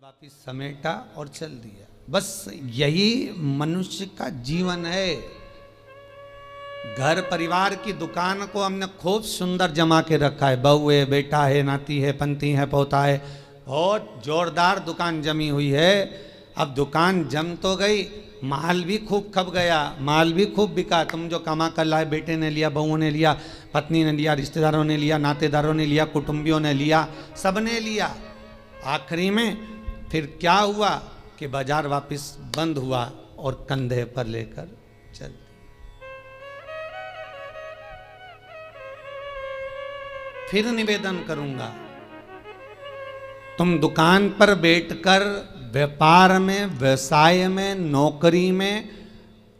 वापिस समेटा और चल दिया। बस यही मनुष्य का जीवन है। घर परिवार की दुकान को हमने खूब सुंदर जमा के रखा है। बहू है, बेटा है, नाती है, पंती है, पोता है, बहुत जोरदार दुकान जमी हुई है। अब दुकान जम तो गई, माल भी खूब खप गया, माल भी खूब बिका। तुम जो कमा कर लाए, बेटे ने लिया, बहुओं ने लिया, पत्नी ने लिया, रिश्तेदारों ने लिया, नातेदारों ने लिया, कुटुंबियों ने लिया, सबने लिया। आखिरी में फिर क्या हुआ कि बाजार वापस बंद हुआ और कंधे पर लेकर चल। फिर निवेदन करूंगा, तुम दुकान पर बैठकर व्यापार में, व्यवसाय में, नौकरी में,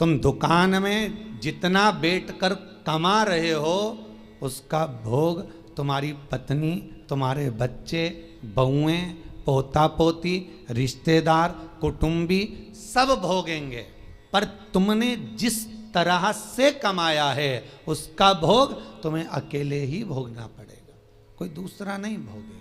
तुम दुकान में जितना बैठकर कमा रहे हो उसका भोग तुम्हारी पत्नी, तुम्हारे बच्चे, बहुएं, पोता पोती, रिश्तेदार, कुटुंबी सब भोगेंगे। पर तुमने जिस तरह से कमाया है उसका भोग तुम्हें अकेले ही भोगना पड़ेगा, कोई दूसरा नहीं भोगेगा।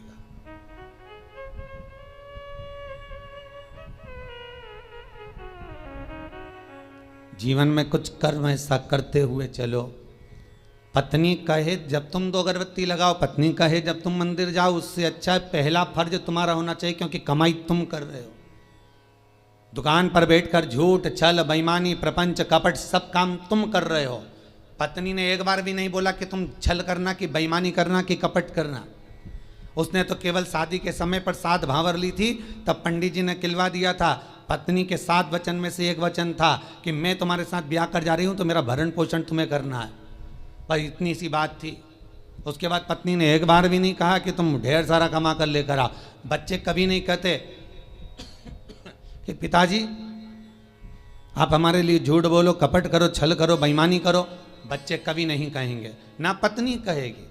जीवन में कुछ कर्म ऐसा करते हुए चलो। पत्नी कहे जब तुम 2 अगरबत्ती लगाओ, पत्नी कहे जब तुम मंदिर जाओ, उससे अच्छा पहला फर्ज तुम्हारा होना चाहिए, क्योंकि कमाई तुम कर रहे हो। दुकान पर बैठकर झूठ, छल, बेईमानी, प्रपंच, कपट सब काम तुम कर रहे हो। पत्नी ने एक बार भी नहीं बोला कि तुम छल करना, कि बेईमानी करना, कि कपट करना। उसने तो केवल शादी के समय पर 7 भावर ली थी, तब पंडित जी ने किलवा दिया था। पत्नी के 7 वचन में से एक वचन था कि मैं तुम्हारे साथ ब्याह कर जा रही हूं तो मेरा भरण पोषण तुम्हें करना है। पर इतनी सी बात थी। उसके बाद पत्नी ने एक बार भी नहीं कहा कि तुम ढेर सारा कमा कर लेकर आओ। बच्चे कभी नहीं कहते कि पिताजी आप हमारे लिए झूठ बोलो, कपट करो, छल करो, बेईमानी करो। बच्चे कभी नहीं कहेंगे, ना पत्नी कहेगी।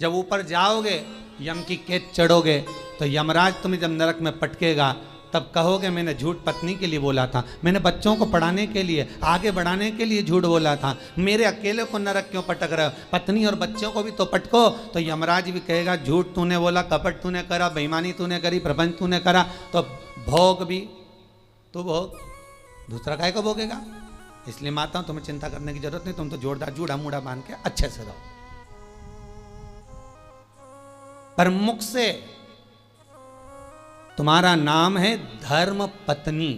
जब ऊपर जाओगे, यम की कैद चढ़ोगे, तो यमराज तुम्हें जब नरक में पटकेगा तब कहोगे मैंने झूठ पत्नी के लिए बोला था, मैंने बच्चों को पढ़ाने के लिए, आगे बढ़ाने के लिए झूठ बोला था, मेरे अकेले को नरक क्यों पटक रहे हो? पत्नी और बच्चों को भी तो पटको। तो यमराज भी कहेगा झूठ तूने बोला, कपट तूने करा, बेईमानी तूने करी, प्रपंच तूने करा, तो भोग भी तो भोग, दूसरा काय को भोगेगा। इसलिए माता तुम्हें चिंता करने की जरूरत नहीं, तुम तो जोरदार जूड़ा मूड़ा बांध के अच्छे से रहो। पर मुख से तुम्हारा नाम है धर्म पत्नी।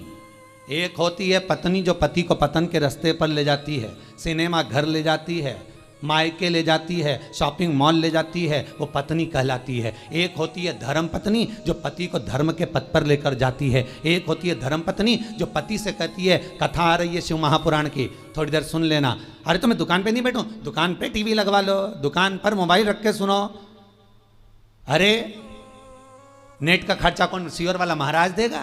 एक होती है पत्नी जो पति को पतन के रास्ते पर ले जाती है, सिनेमा घर ले जाती है, मायके ले जाती है, शॉपिंग मॉल ले जाती है, वो पत्नी कहलाती है। एक होती है धर्म पत्नी जो पति को धर्म के पथ पर लेकर जाती है। एक होती है धर्म पत्नी जो पति से कहती है, कथा आ रही है शिव महापुराण की, थोड़ी देर सुन लेना। अरे तो मैं दुकान पे नहीं बैठूं, दुकान पे टीवी लगवा लो, दुकान पर मोबाइल रख के सुनो। अरे नेट का खर्चा कौन सीवर वाला महाराज देगा?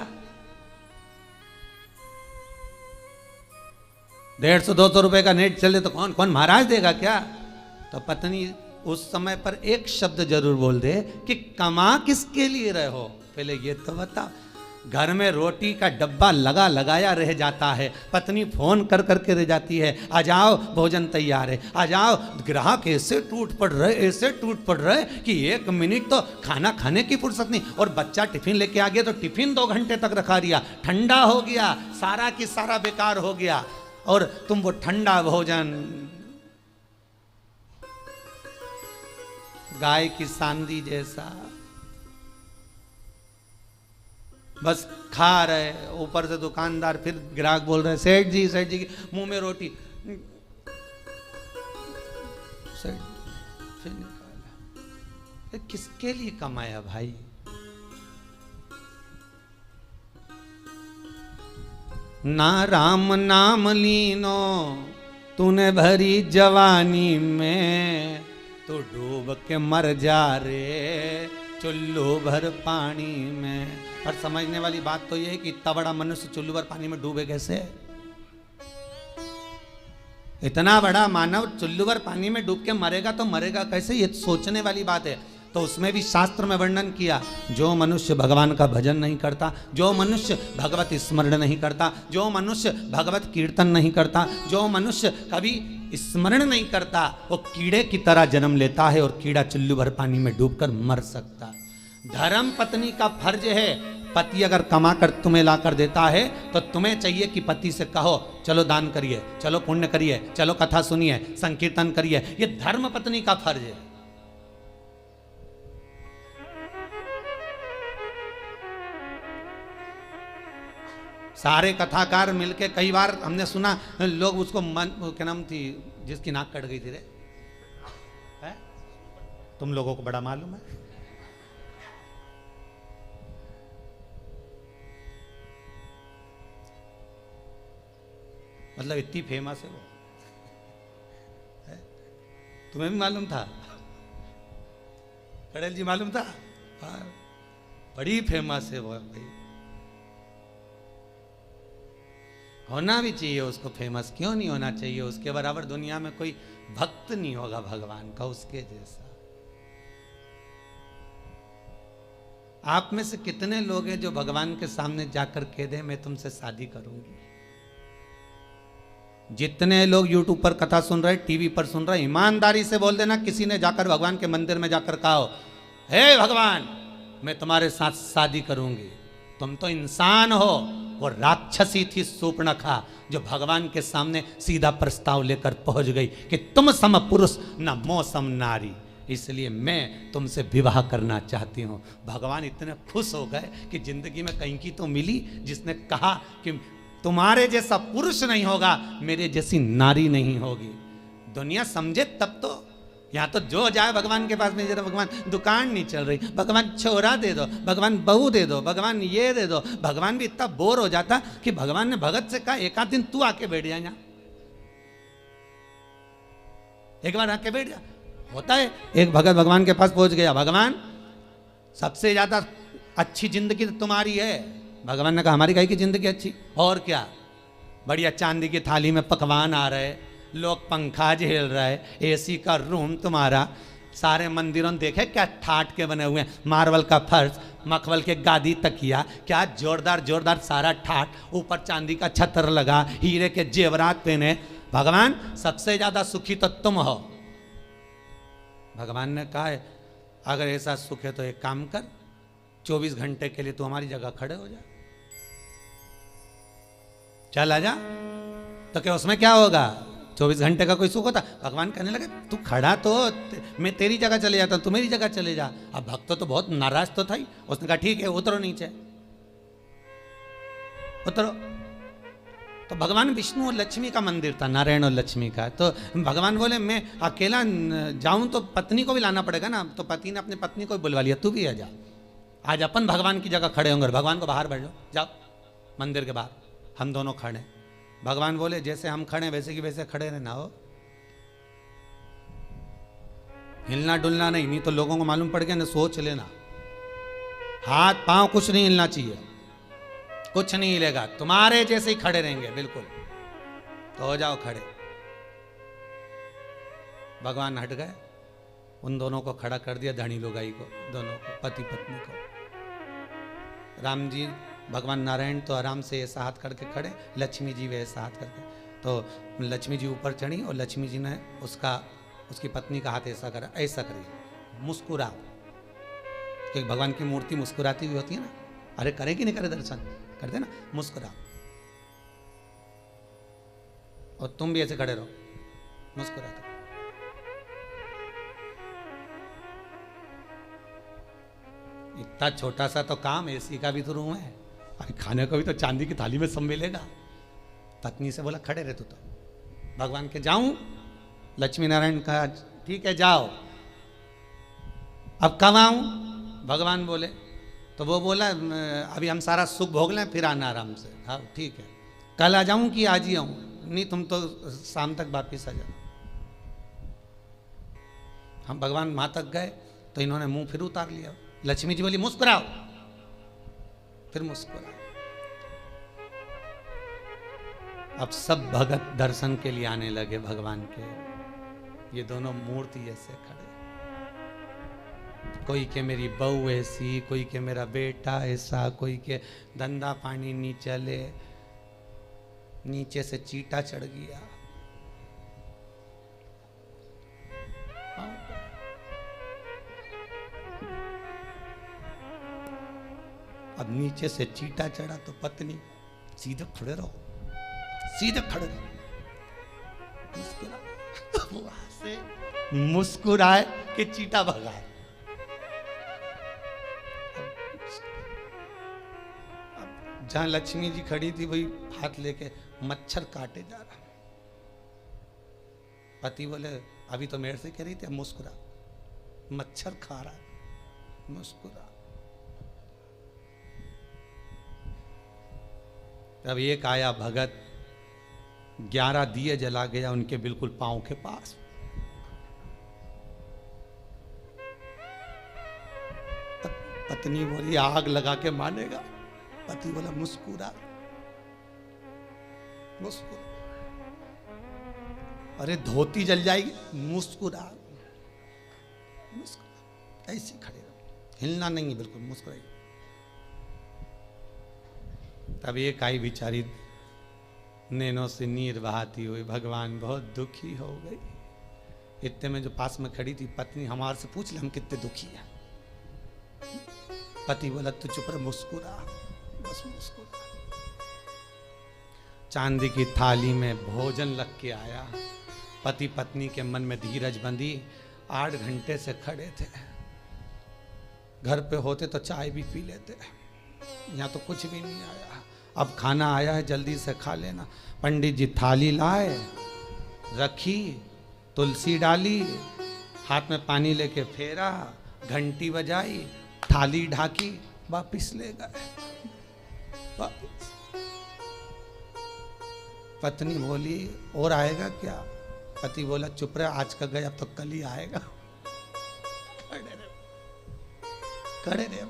150-200 रुपए का नेट चले तो कौन कौन महाराज देगा क्या? तो पत्नी उस समय पर एक शब्द जरूर बोल दे कि कमा किसके लिए रहे हो, पहले ये तो बता। घर में रोटी का डब्बा लगा लगाया रह जाता है, पत्नी फोन कर करके रह जाती है, आ जाओ भोजन तैयार है, आ जाओ। ग्राहक ऐसे टूट पड़ रहे, ऐसे टूट पड़ रहे कि 1 मिनट तो खाना खाने की फुर्सत नहीं। और बच्चा टिफिन लेके आ गया तो टिफिन 2 घंटे तक रखा दिया, ठंडा हो गया, सारा की सारा बेकार हो गया। और तुम वो ठंडा भोजन गाय की सांदी जैसा बस खा रहे। ऊपर से दुकानदार फिर ग्राहक बोल रहे सेठ जी के मुंह में रोटी, सेठ फिर निकाला। किसके लिए कमाया भाई? ना राम नाम लीनो तूने भरी जवानी में, तो डूब के मर जा रे चुल्लू भर पानी में। और समझने वाली बात तो यह है कि इतना बड़ा मनुष्य चुल्लू भर पानी में डूबे कैसे? इतना बड़ा मानव चुल्लू भर पानी में डूब के मरेगा तो मरेगा कैसे? ये सोचने वाली बात है। तो उसमें भी शास्त्र में वर्णन किया, जो मनुष्य भगवान का भजन नहीं करता, जो मनुष्य भगवत स्मरण नहीं करता, जो मनुष्य भगवत कीर्तन नहीं करता, जो मनुष्य कभी स्मरण नहीं करता, वो कीड़े की तरह जन्म लेता है और कीड़ा चुल्लू भर पानी में डूबकर मर सकता। धर्म पत्नी का फर्ज है। पति अगर कमा कर तुम्हें ला कर देता है तो तुम्हें चाहिए कि पति से कहो चलो दान करिए, चलो पुण्य करिए, चलो कथा सुनिए, संकीर्तन करिए। ये धर्म पत्नी का फर्ज है। सारे कथाकार मिलके, कई बार हमने सुना लोग उसको क्या नाम थी जिसकी नाक कट गई थी रे, है? तुम लोगों को बड़ा मालूम है। मतलब इतनी फेमस है वो, है? तुम्हें भी मालूम था? कड़ेल जी मालूम था? हाँ, बड़ी फेमस है वो भाई। होना भी चाहिए उसको फेमस, क्यों नहीं होना चाहिए? उसके बराबर दुनिया में कोई भक्त नहीं होगा भगवान का उसके जैसा। आप में से कितने लोग हैं जो भगवान के सामने जाकर कह दे मैं तुमसे शादी करूंगी? जितने लोग YouTube पर कथा सुन रहे, टीवी पर सुन रहे, ईमानदारी से बोल देना किसी ने जाकर भगवान के मंदिर में जाकर कहा हो हे भगवान मैं तुम्हारे साथ शादी करूंगी। तुम तो इंसान हो, वो राक्षसी थी सूर्पणखा जो भगवान के सामने सीधा प्रस्ताव लेकर पहुंच गई कि तुम सम पुरुष न मो सम नारी, इसलिए मैं तुमसे विवाह करना चाहती हूँ। भगवान इतने खुश हो गए कि जिंदगी में कहीं की तो मिली जिसने कहा कि तुम्हारे जैसा पुरुष नहीं होगा, मेरे जैसी नारी नहीं होगी। दुनिया समझे तब तो। यहाँ तो जो जाए भगवान के पास में, जरा भगवान दुकान नहीं चल रही, भगवान छोरा दे दो, भगवान बहू दे दो, भगवान ये दे दो। भगवान भी इतना बोर हो जाता कि भगवान ने भगत से कहा एक आध दिन तू आके बैठ जा यहाँ, एक बार आके बैठ जा। होता है एक भगत भगवान के पास पहुंच गया, भगवान सबसे ज्यादा अच्छी जिंदगी तो तुम्हारी है। भगवान ने कहा हमारी कहीं की जिंदगी अच्छी, और क्या, बढ़िया चांदी की थाली में पकवान आ रहे, लोग पंखा झेल रहे, एसी का रूम तुम्हारा, सारे मंदिरों देखे क्या ठाट के बने हुए हैं, मार्बल का फर्श, मखमल के गादी तकिया, क्या जोरदार जोरदार सारा ठाट, ऊपर चांदी का छतर लगा, हीरे के जेवरात पहने। भगवान सबसे ज्यादा सुखी तो तुम हो। भगवान ने कहा है अगर ऐसा सुख है तो एक काम कर, 24 घंटे के लिए तू हमारी जगह खड़े हो जा, चल आजा। तो क्या उसमें क्या होगा? 24 घंटे का कोई सुख होता? भगवान कहने लगे तू खड़ा तो मैं तेरी जगह चले जाता हूं, तू मेरी जगह चले जा। अब भक्त तो बहुत नाराज तो था ही, उसने कहा ठीक है उतरो नीचे, उतरो। तो भगवान विष्णु और लक्ष्मी का मंदिर था, नारायण और लक्ष्मी का। तो भगवान बोले मैं अकेला जाऊं तो पत्नी को भी लाना पड़ेगा ना, तो पति ने अपनी पत्नी को भी बुलवा लिया, तू भी आ जा, आज अपन भगवान की जगह खड़े होंगे। भगवान को बाहर बैठ जाओ, जाओ मंदिर के बाहर, हम दोनों खड़े। भगवान बोले जैसे हम खड़े वैसे की वैसे खड़े रहना हो, हिलना डुलना नहीं, नहीं तो लोगों को मालूम पड़ गया ना, सोच लेना। हाथ पांव कुछ नहीं हिलना चाहिए, कुछ नहीं हिलेगा, तुम्हारे जैसे ही खड़े रहेंगे बिल्कुल। तो हो जाओ खड़े। भगवान हट गए, उन दोनों को खड़ा कर दिया, धनी लुगाई को, दोनों को, पति पत्नी को। राम जी भगवान नारायण तो आराम से ऐसा हाथ करके खड़े, लक्ष्मी जी वैसा हाथ करके। तो लक्ष्मी जी ऊपर चढ़ी और लक्ष्मी जी ने उसकी पत्नी का हाथ ऐसा करा, ऐसा करिए, मुस्कुरा, क्योंकि भगवान की मूर्ति मुस्कुराती हुई होती है ना। अरे करे कि नहीं करे दर्शन, करते ना, मुस्कुरा। और तुम भी ऐसे खड़े रहो, मुस्कुराते। इतना छोटा सा तो काम, एसी का भी तो रूम है, अरे खाने को भी तो चांदी की थाली में सब मिलेगा। पत्नी से बोला खड़े रहे तो भगवान के जाऊं? लक्ष्मी नारायण कहा ठीक है जाओ। अब कब आऊं? भगवान बोले, तो वो बोला अभी हम सारा सुख भोग लें फिर आना आराम से। हाँ ठीक है, कल आ जाऊं कि आज ही आऊं? नहीं तुम तो शाम तक वापिस आ जाओ। हम भगवान वहां तक गए तो इन्होंने मुंह फिर उतार लिया। लक्ष्मी जी बोली मुस्कुराओ, फिर मुस्कुराओ। अब सब भगत दर्शन के लिए आने लगे भगवान के। ये दोनों मूर्ति ऐसे खड़े, कोई के मेरी बहू ऐसी, कोई के मेरा बेटा ऐसा, कोई के धंधा पानी नहीं चले, नीचे से चीटा चढ़ गया। अब नीचे से चीटा चढ़ा तो पत्नी सीधे खड़े रहो, सीधे खड़े रहो, वहां से मुस्कुराए कि चीटा भगाए। जहां लक्ष्मी जी खड़ी थी वही हाथ लेके मच्छर काटे जा रहा। पति बोले अभी तो मेरे से कह रही थी, अब मुस्कुरा, मच्छर खा रहा है, मुस्कुरा। तब एक आया भगत, 11 दिए जला गया उनके बिल्कुल पांव के पास। पत्नी बोली आग लगा के मानेगा। पति बोला मुस्कुरा, मुस्कुरा। अरे धोती जल जाएगी, मुस्कुरा, मुस्कुरा। ऐसे खड़े रहो, हिलना नहीं, बिल्कुल मुस्कुराइए। तब एक आई बेचारी नैनों से नीर बहाती हुई, भगवान बहुत दुखी हो गई। इतने में जो पास में खड़ी थी पत्नी, हमारे से पूछ ले हम कितने दुखी हैं। पति बोला तू चुप रह, मुस्कुरा, बस मुस्कुरा। चांदी की थाली में भोजन लग के आया। पति पत्नी के मन में धीरज बंधी। 8 घंटे से खड़े थे। घर पे होते तो चाय भी पी लेते, यहाँ तो कुछ भी नहीं आया। अब खाना आया है, जल्दी से खा लेना। पंडित जी थाली लाए, रखी, तुलसी डाली, हाथ में पानी लेके फेरा, घंटी बजाई, थाली ढाकी, वापिस ले गए। वापिस। पत्नी बोली और आएगा क्या? पति बोला चुप रहे, आज का गया अब तो कल ही आएगा। खड़े रहे।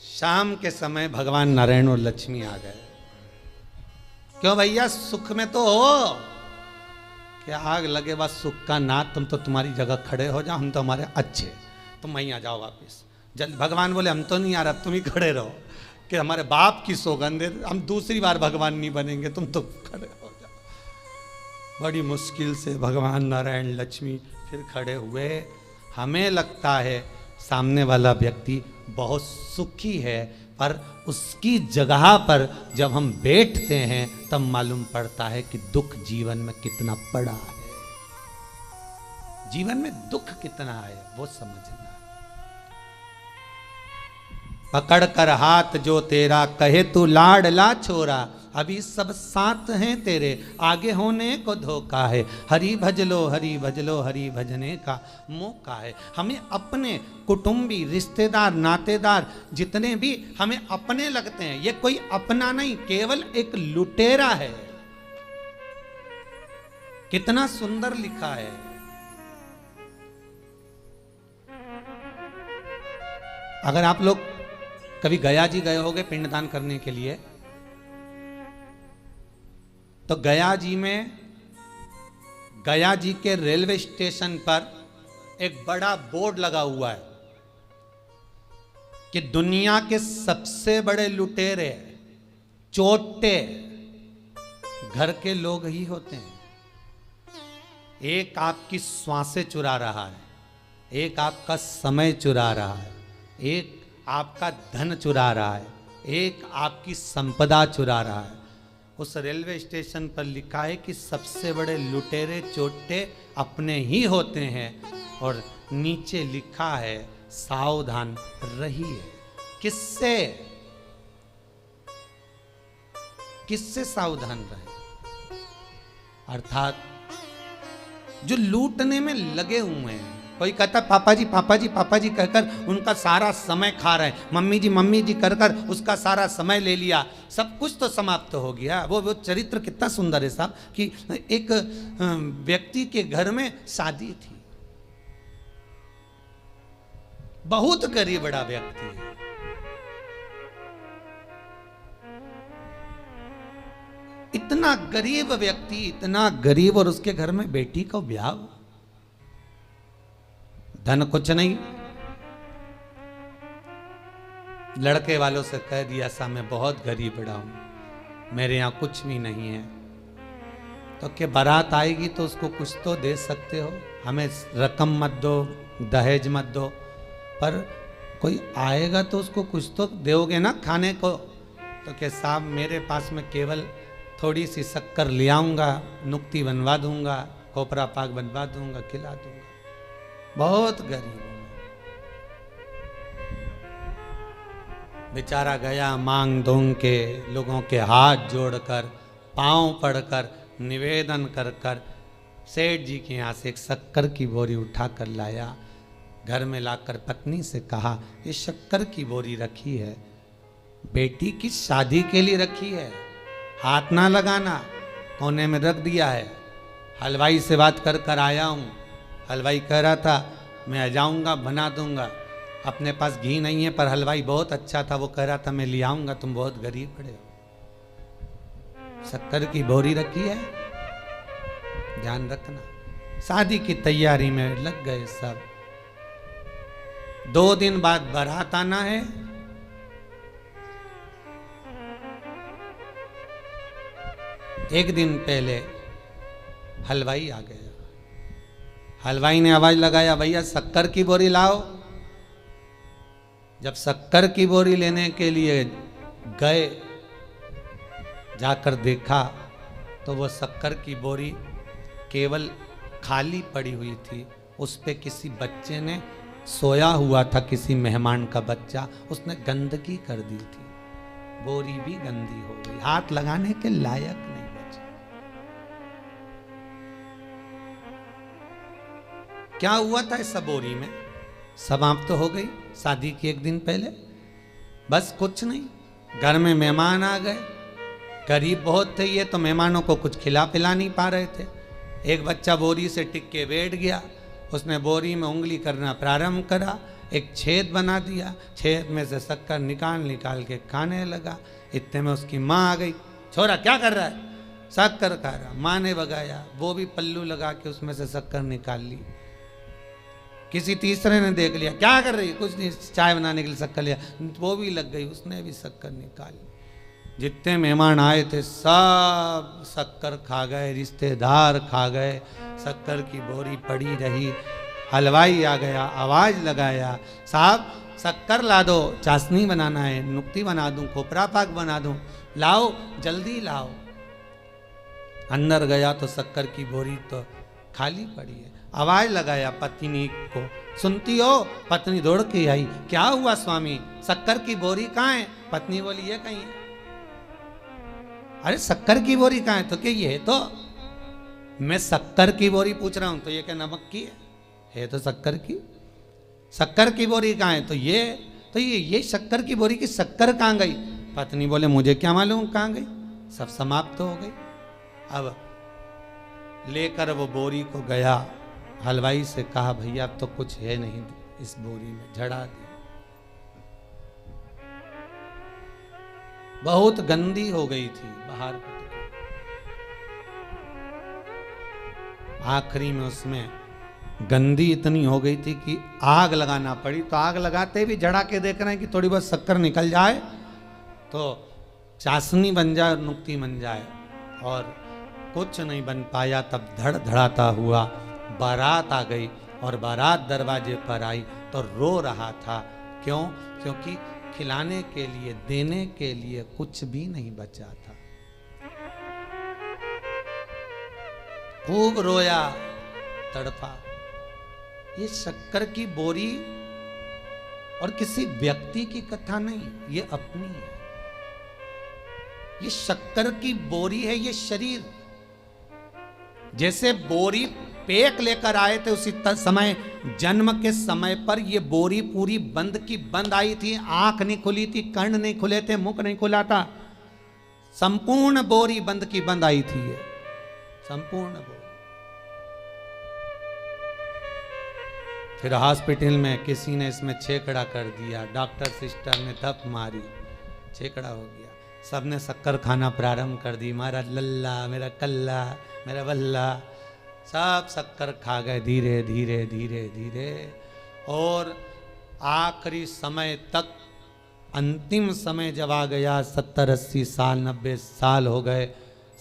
शाम के समय भगवान नारायण और लक्ष्मी आ गए। क्यों भैया, सुख में तो हो कि आग लगे बस सुख का नाथ, तुम तो तुम्हारी जगह खड़े हो जाओ, हम तो हमारे अच्छे, तुम वहीं आ जाओ वापिस। जल्द। भगवान बोले हम तो नहीं आ रहा, तुम ही खड़े रहो, कि हमारे बाप की सौगंध है, हम दूसरी बार भगवान नहीं बनेंगे, तुम तो खड़े हो जाओ। बड़ी मुश्किल से भगवान नारायण लक्ष्मी फिर खड़े हुए। हमें लगता है सामने वाला व्यक्ति बहुत सुखी है, पर उसकी जगह पर जब हम बैठते हैं तब मालूम पड़ता है कि दुख जीवन में कितना पड़ा है। जीवन में दुख कितना है वो समझना। पकड़ कर हाथ जो तेरा, कहे तू लाडला छोरा, अभी सब साथ हैं तेरे, आगे होने को धोखा है। हरि भज लो, हरि भज लो, हरि भजने का मौका है। हमें अपने कुटुंबी, रिश्तेदार, नातेदार जितने भी हमें अपने लगते हैं, ये कोई अपना नहीं, केवल एक लुटेरा है। कितना सुंदर लिखा है। अगर आप लोग कभी गया जी गए होगे पिंडदान करने के लिए, तो गया जी में, गया जी के रेलवे स्टेशन पर एक बड़ा बोर्ड लगा हुआ है कि दुनिया के सबसे बड़े लुटेरे, चोटे घर के लोग ही होते हैं। एक आपकी श्वासें चुरा रहा है, एक आपका समय चुरा रहा है, एक आपका धन चुरा रहा है, एक आपकी संपदा चुरा रहा है। उस रेलवे स्टेशन पर लिखा है कि सबसे बड़े लुटेरे चोटे अपने ही होते हैं, और नीचे लिखा है सावधान रहिए। किससे? किससे सावधान रहे? अर्थात जो लूटने में लगे हुए हैं। कोई कहता पापा जी पापा जी पापा जी कहकर उनका सारा समय खा रहे हैं, मम्मी जी कर कर उसका सारा समय ले लिया, सब कुछ तो समाप्त हो गया। वो चरित्र कितना सुंदर है साहब, कि एक व्यक्ति के घर में शादी थी, बहुत गरीब बड़ा व्यक्ति है, इतना गरीब व्यक्ति, इतना गरीब, और उसके घर में बेटी का ब्याह, धन कुछ नहीं। लड़के वालों से कह दिया सा मैं बहुत गरीब बड़ा हूं, मेरे यहां कुछ भी नहीं है, तो कि बारात आएगी तो उसको कुछ तो दे सकते हो, हमें रकम मत दो, दहेज मत दो, पर कोई आएगा तो उसको कुछ तो दोगे ना खाने को। तो कि साहब मेरे पास में केवल थोड़ी सी शक्कर ले आऊँगा, नुक्ती बनवा दूंगा, खोपरा पाक बनवा दूंगा, खिला दूंगा। बहुत गरीब हूँ मैं। बेचारा गया मांग धोंग के, लोगों के हाथ जोड़कर, पांव पड़कर, निवेदन कर कर सेठ जी के यहाँ से एक शक्कर की बोरी उठा कर लाया। घर में लाकर पत्नी से कहा, ये शक्कर की बोरी रखी है, बेटी की शादी के लिए रखी है, हाथ ना लगाना। कोने में रख दिया है। हलवाई से बात कर कर आया हूँ। हलवाई कह रहा था मैं आ जाऊँगा, बना दूंगा। अपने पास घी नहीं है, पर हलवाई बहुत अच्छा था, वो कह रहा था मैं ले आऊँगा, तुम बहुत गरीब पड़े हो। शक्कर की बोरी रखी है, ध्यान रखना। शादी की तैयारी में लग गए सब। 2 दिन बाद बारात आना है। एक दिन पहले हलवाई आ गया। हलवाई ने आवाज लगाया, भैया शक्कर की बोरी लाओ। जब शक्कर की बोरी लेने के लिए गए, जाकर देखा तो वो शक्कर की बोरी केवल खाली पड़ी हुई थी। उस पे किसी बच्चे ने सोया हुआ था, किसी मेहमान का बच्चा, उसने गंदगी कर दी थी। बोरी भी गंदी हो गई, हाथ लगाने के लायक नहीं बची। क्या हुआ था इस बोरी में? समाप्त तो हो गई शादी की एक दिन पहले। बस कुछ नहीं, घर में मेहमान आ गए। गरीब बहुत थे ये, तो मेहमानों को कुछ खिला पिला नहीं पा रहे थे। एक बच्चा बोरी से टिक के बैठ गया। उसने बोरी में उंगली करना प्रारंभ करा, एक छेद बना दिया। छेद में से शक्कर निकाल के खाने लगा। इतने में उसकी माँ आ गई। छोरा क्या कर रहा है? शक्कर खा रहा। माँ ने भगाया, वो भी पल्लू लगा के उसमें से शक्कर निकाल ली। किसी तीसरे ने देख लिया, क्या कर रही? कुछ नहीं, चाय बनाने के लिए शक्कर लिया। वो भी लग गई, उसने भी शक्कर निकाली। जितने मेहमान आए थे सब शक्कर खा गए, रिश्तेदार खा गए। शक्कर की बोरी पड़ी रही। हलवाई आ गया, आवाज लगाया, साहब शक्कर ला दो, चाशनी बनाना है, नुक्ती बना दूं, खोपरा पाक बना दूं, लाओ जल्दी लाओ। अंदर गया तो शक्कर की बोरी तो खाली पड़ी है। आवाज लगाया पत्नी को, सुनती हो? पत्नी दौड़ के आई, क्या हुआ स्वामी, शक्कर की बोरी कहाँ है? पत्नी बोली ये कहीं है। अरे शक्कर की बोरी कहाँ है? तो क्या ये है? तो मैं शक्कर की बोरी पूछ रहा हूं, तो ये क्या नमक की है तो शक्कर की। शक्कर की बोरी कहाँ है? तो ये शक्कर की बोरी की शक्कर कहाँ गई? पत्नी बोले मुझे क्या मालूम कहाँ गई, सब समाप्त हो गई। अब लेकर वो बोरी को गया, हलवाई से कहा भैया अब तो कुछ है नहीं इस बोरी में, झड़ा दी। बहुत गंदी हो गई थी, बाहर आखिरी में उसमें गंदी इतनी हो गई थी कि आग लगाना पड़ी। तो आग लगाते भी झड़ा के देख रहे हैं कि थोड़ी बहुत शक्कर निकल जाए तो चाशनी बन जाए और नुक्ती बन जाए, और कुछ नहीं बन पाया। तब धड़ धड़ाता हुआ बारात आ गई, और बारात दरवाजे पर आई तो रो रहा था। क्यों? क्योंकि खिलाने के लिए, देने के लिए कुछ भी नहीं बचा था। खूब रोया, तड़पा। ये शक्कर की बोरी और किसी व्यक्ति की कथा नहीं, ये अपनी है। ये शक्कर की बोरी है, ये शरीर। जैसे बोरी पेक लेकर आए थे उसी समय, जन्म के समय पर ये बोरी पूरी बंद की बंद आई थी। आंख नहीं खुली थी, कर्ण नहीं खुले थे, मुख नहीं खुला था। संपूर्ण बोरी बंद की बंद आई थी, ये संपूर्ण बोरी। फिर हॉस्पिटल में किसी ने इसमें छेकड़ा कर दिया, डॉक्टर सिस्टर ने धप मारी, छेकड़ा हो गया। सबने शक्कर खाना प्रारंभ कर दी। मेरा लल्ला, मेरा कल्ला, मेरा बल्ला, सब शक्कर खा गए धीरे धीरे धीरे धीरे। और आखिरी समय तक, अंतिम समय जब आ गया, 70-80 साल 90 साल हो गए,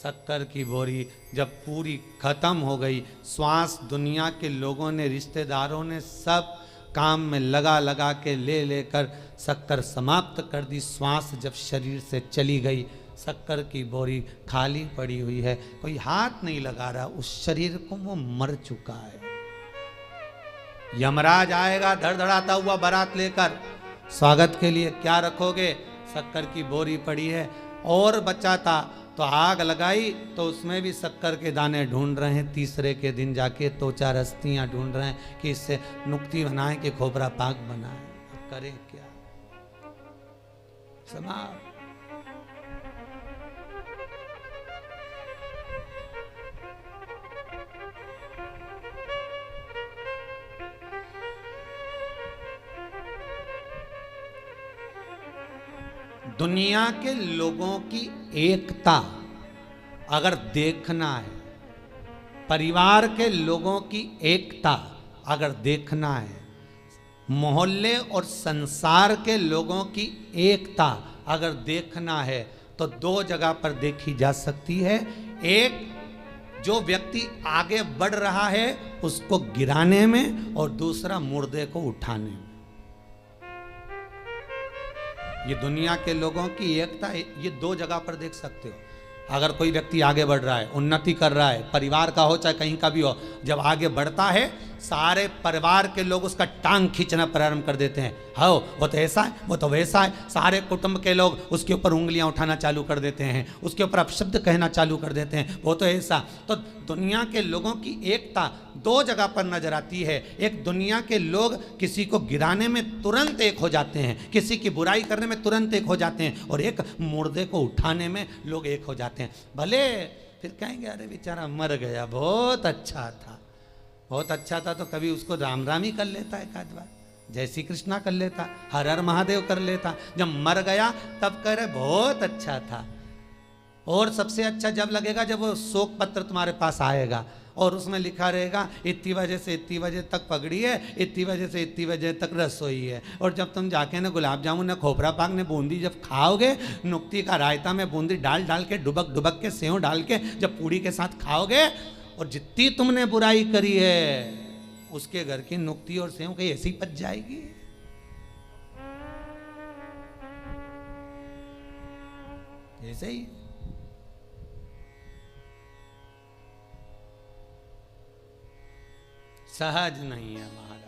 शक्कर की बोरी जब पूरी खत्म हो गई, श्वास दुनिया के लोगों ने, रिश्तेदारों ने सब काम में लगा लगा के ले लेकर शक्कर समाप्त कर दी। श्वास जब शरीर से चली गई, शक्कर की बोरी खाली पड़ी हुई है, कोई हाथ नहीं लगा रहा उस शरीर को, वो मर चुका है। यमराज आएगा धड़धड़ाता हुआ बारात लेकर, स्वागत के लिए क्या रखोगे? शक्कर की बोरी पड़ी है। और बचा था तो आग लगाई तो उसमें भी शक्कर के दाने ढूंढ रहे हैं। तीसरे के दिन जाके तो चार हस्तियां ढूंढ रहे हैं कि इससे नुक्ति बनाए कि खोपरा पाक बनाए। अब करें क्या? समाप्त। दुनिया के लोगों की एकता अगर देखना है, परिवार के लोगों की एकता अगर देखना है, मोहल्ले और संसार के लोगों की एकता अगर देखना है, तो दो जगह पर देखी जा सकती है। एक, जो व्यक्ति आगे बढ़ रहा है उसको गिराने में, और दूसरा मुर्दे को उठाने में। ये दुनिया के लोगों की एकता, ये दो जगह पर देख सकते हो। अगर कोई व्यक्ति आगे बढ़ रहा है, उन्नति कर रहा है, परिवार का हो चाहे कहीं का भी हो, जब आगे बढ़ता है सारे परिवार के लोग उसका टांग खींचना प्रारंभ कर देते हैं। हो वो तो ऐसा है, वो तो वैसा है। सारे कुटुंब के लोग उसके ऊपर उंगलियां उठाना चालू कर देते हैं, उसके ऊपर अपशब्द कहना चालू कर देते हैं, वो तो ऐसा। तो दुनिया के लोगों की एकता दो जगह पर नजर आती है। एक, दुनिया के लोग किसी को गिराने में तुरंत एक हो जाते हैं, किसी की बुराई करने में तुरंत एक हो जाते हैं, और एक, मुर्दे को उठाने में लोग एक हो जाते हैं। भले फिर कहेंगे अरे बेचारा मर गया, बहुत अच्छा था, बहुत अच्छा था, तो कभी उसको राम राम ही कर लेता है, एक आध बार जय श्री कृष्णा कर लेता, हर हर महादेव कर लेता। जब मर गया तब कह रहे बहुत अच्छा था। और सबसे अच्छा जब लगेगा जब वो शोक पत्र तुम्हारे पास आएगा और उसमें लिखा रहेगा इतनी बजे से इतनी बजे तक पगड़ी है, इतनी बजे से इतनी बजे तक रसोई है। और जब तुम जाके ना गुलाब जामुन ने खोपरा पाक ने बूंदी जब खाओगे, नुक्ति का रायता में बूंदी डाल डाल के डुबक डुबक के सेव डाल के जब पूड़ी के साथ खाओगे, और जितनी तुमने बुराई करी है उसके घर की नुक्ति और सेव कहीं ऐसी पच जाएगी। ऐसे ही सहज नहीं है महाराज।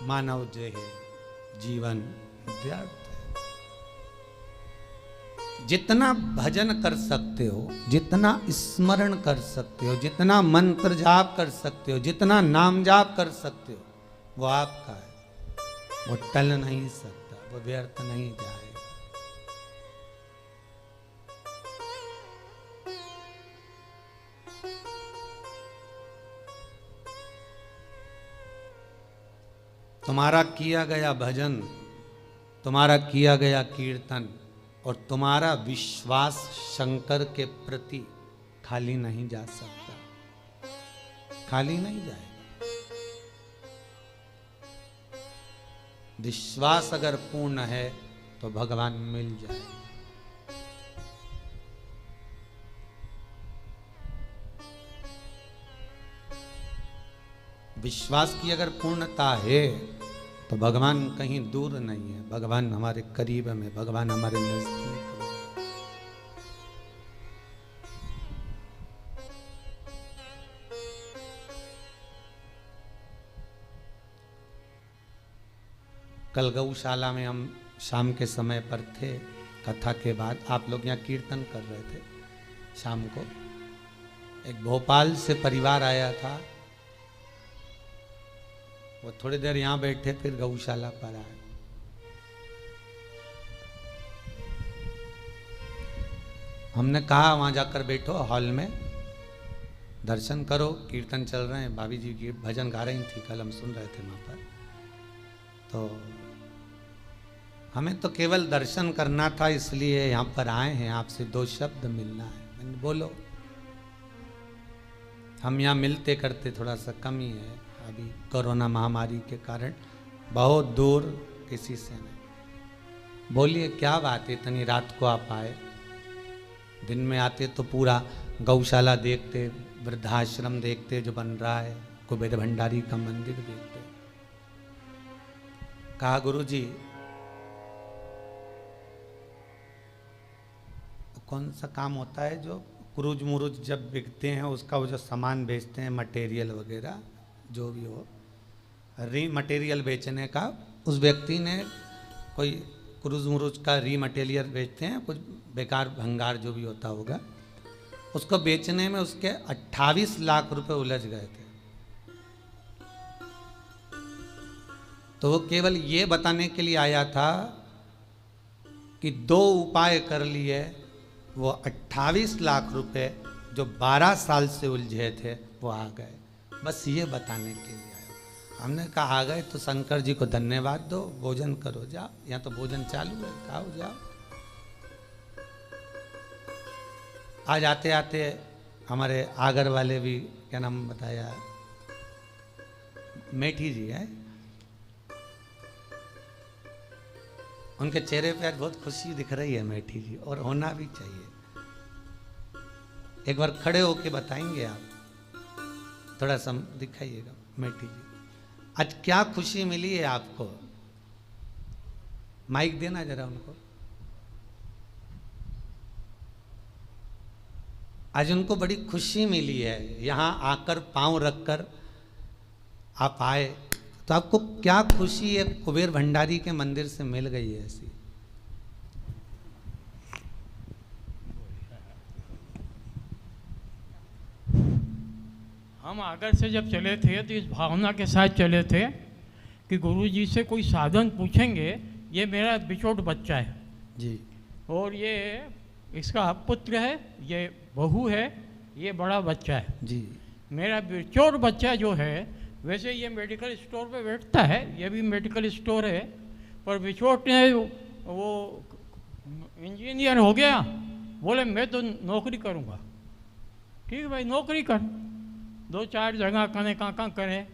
मानव जो है जीवन व्यर्थ है। जितना भजन कर सकते हो, जितना स्मरण कर सकते हो, जितना मंत्र जाप कर सकते हो, जितना नाम जाप कर सकते हो, वो आपका है। वो टल नहीं सकता, वो व्यर्थ नहीं जाएगा। तुम्हारा किया गया भजन, तुम्हारा किया गया कीर्तन और तुम्हारा विश्वास शंकर के प्रति खाली नहीं जा सकता, खाली नहीं जाएगा। विश्वास अगर पूर्ण है तो भगवान मिल जाएगा। विश्वास की अगर पूर्णता है तो भगवान कहीं दूर नहीं है, भगवान हमारे करीब में, भगवान हमारे नजदीक में। कल गौशाला में हम शाम के समय पर थे, कथा के बाद आप लोग यहाँ कीर्तन कर रहे थे। शाम को एक भोपाल से परिवार आया था, वो थोड़ी देर यहाँ बैठे फिर गौशाला पर आए। हमने कहा वहां जाकर बैठो हॉल में, दर्शन करो, कीर्तन चल रहे हैं, भाभी जी की भजन गा रही थी, कल हम सुन रहे थे वहां पर। तो हमें तो केवल दर्शन करना था, इसलिए यहाँ पर आए हैं, आपसे दो शब्द मिलना है। मैंने बोलो, हम यहाँ मिलते करते थोड़ा सा कम ही है, अभी कोरोना महामारी के कारण बहुत दूर किसी से नहीं। बोलिए क्या बात है, इतनी रात को आप आए? दिन में आते तो पूरा गौशाला देखते, वृद्धाश्रम देखते जो बन रहा है, कुबेर भंडारी का मंदिर देखते। कहा गुरुजी कौन सा काम होता है जो क्रूज मुरूज जब बिकते हैं उसका वो जो सामान बेचते हैं, मटेरियल वगैरह जो भी हो, री मटेरियल बेचने का, उस व्यक्ति ने कोई क्रूज मुरूज का री मटेरियल बेचते हैं, कुछ बेकार भंगार जो भी होता होगा, उसको बेचने में उसके 28 लाख रुपए उलझ गए थे। तो वो केवल ये बताने के लिए आया था कि 2 उपाय कर लिए, वो 28 लाख रुपए जो 12 साल से उलझे थे वो आ गए, बस ये बताने के लिए आया। हमने कहा आ गए तो शंकर जी को धन्यवाद दो, भोजन करो, जाओ, यहाँ तो भोजन चालू है, खाओ जाओ। आज आते आते हमारे आगर वाले भी, क्या नाम बताया, मेठी जी है, उनके चेहरे पे आज बहुत खुशी दिख रही है मेठी जी, और होना भी चाहिए। एक बार खड़े होके बताएंगे आप, थोड़ा सा दिखाइएगा मेठी जी, आज क्या खुशी मिली है आपको? माइक देना जरा उनको। आज उनको बड़ी खुशी मिली है, यहाँ आकर पांव रखकर आप आए, तो आपको क्या खुशी है कुबेर भंडारी के मंदिर से मिल गई है ऐसी? हम आगर से जब चले थे तो इस भावना के साथ चले थे कि गुरु जी से कोई साधन पूछेंगे, ये मेरा बिछोट बच्चा है जी, और ये इसका पुत्र है, ये बहू है, ये बड़ा बच्चा है जी। मेरा बिछोट बच्चा जो है, वैसे ये मेडिकल स्टोर पे बैठता है, ये भी मेडिकल स्टोर है, पर बिछोट ने वो इंजीनियर हो गया, बोले मैं तो नौकरी करूँगा। ठीक है भाई, नौकरी कर, 2-4 जगह कने कहाँ करे।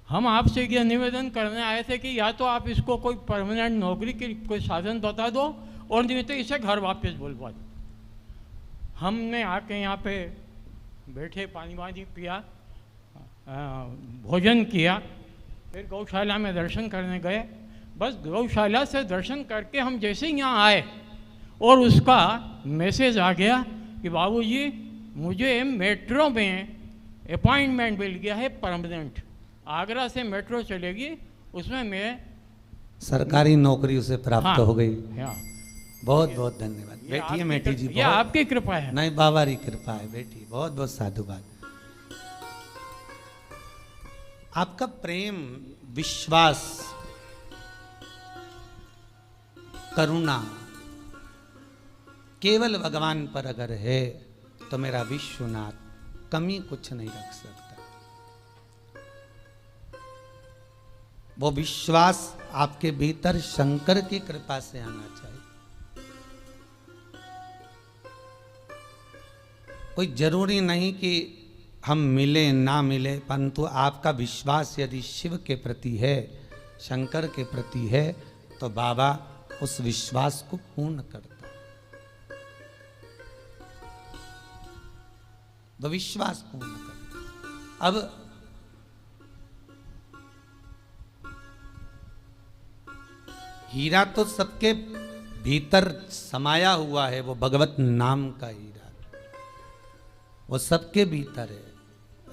हम आपसे ये निवेदन करने आए थे कि या तो आप इसको कोई परमानेंट नौकरी की कोई साधन बता दो, और नहीं तो इसे घर वापस बुलवा दो। हमने आके यहाँ पे बैठे, पानी वानी पिया, भोजन किया, फिर गौशाला में दर्शन करने गए। बस गौशाला से दर्शन करके हम जैसे ही यहाँ आए और उसका मैसेज आ गया कि बाबूजी मुझे मेट्रो में अपॉइंटमेंट मिल गया है परमानेंट, आगरा से मेट्रो चलेगी, उसमें मैं सरकारी नौकरी उसे प्राप्त हाँ, हो गई। हाँ, बहुत बहुत धन्यवाद। बैठिए मेठी जी, ये आपकी कृपा है। नहीं, बाबा की कृपा है बेटी, बहुत बहुत साधुवाद। आपका प्रेम, विश्वास, करुणा केवल भगवान पर अगर है तो मेरा विश्वनाथ कमी कुछ नहीं रख सकता। वो विश्वास आपके भीतर शंकर की कृपा से आना चाहिए। कोई जरूरी नहीं कि हम मिले ना मिले, परंतु आपका विश्वास यदि शिव के प्रति है, शंकर के प्रति है, तो बाबा उस विश्वास को पूर्ण करता है। वो विश्वास पूर्ण करता। अब हीरा तो सबके भीतर समाया हुआ है, वो भगवत नाम का हीरा, वो सबके भीतर है।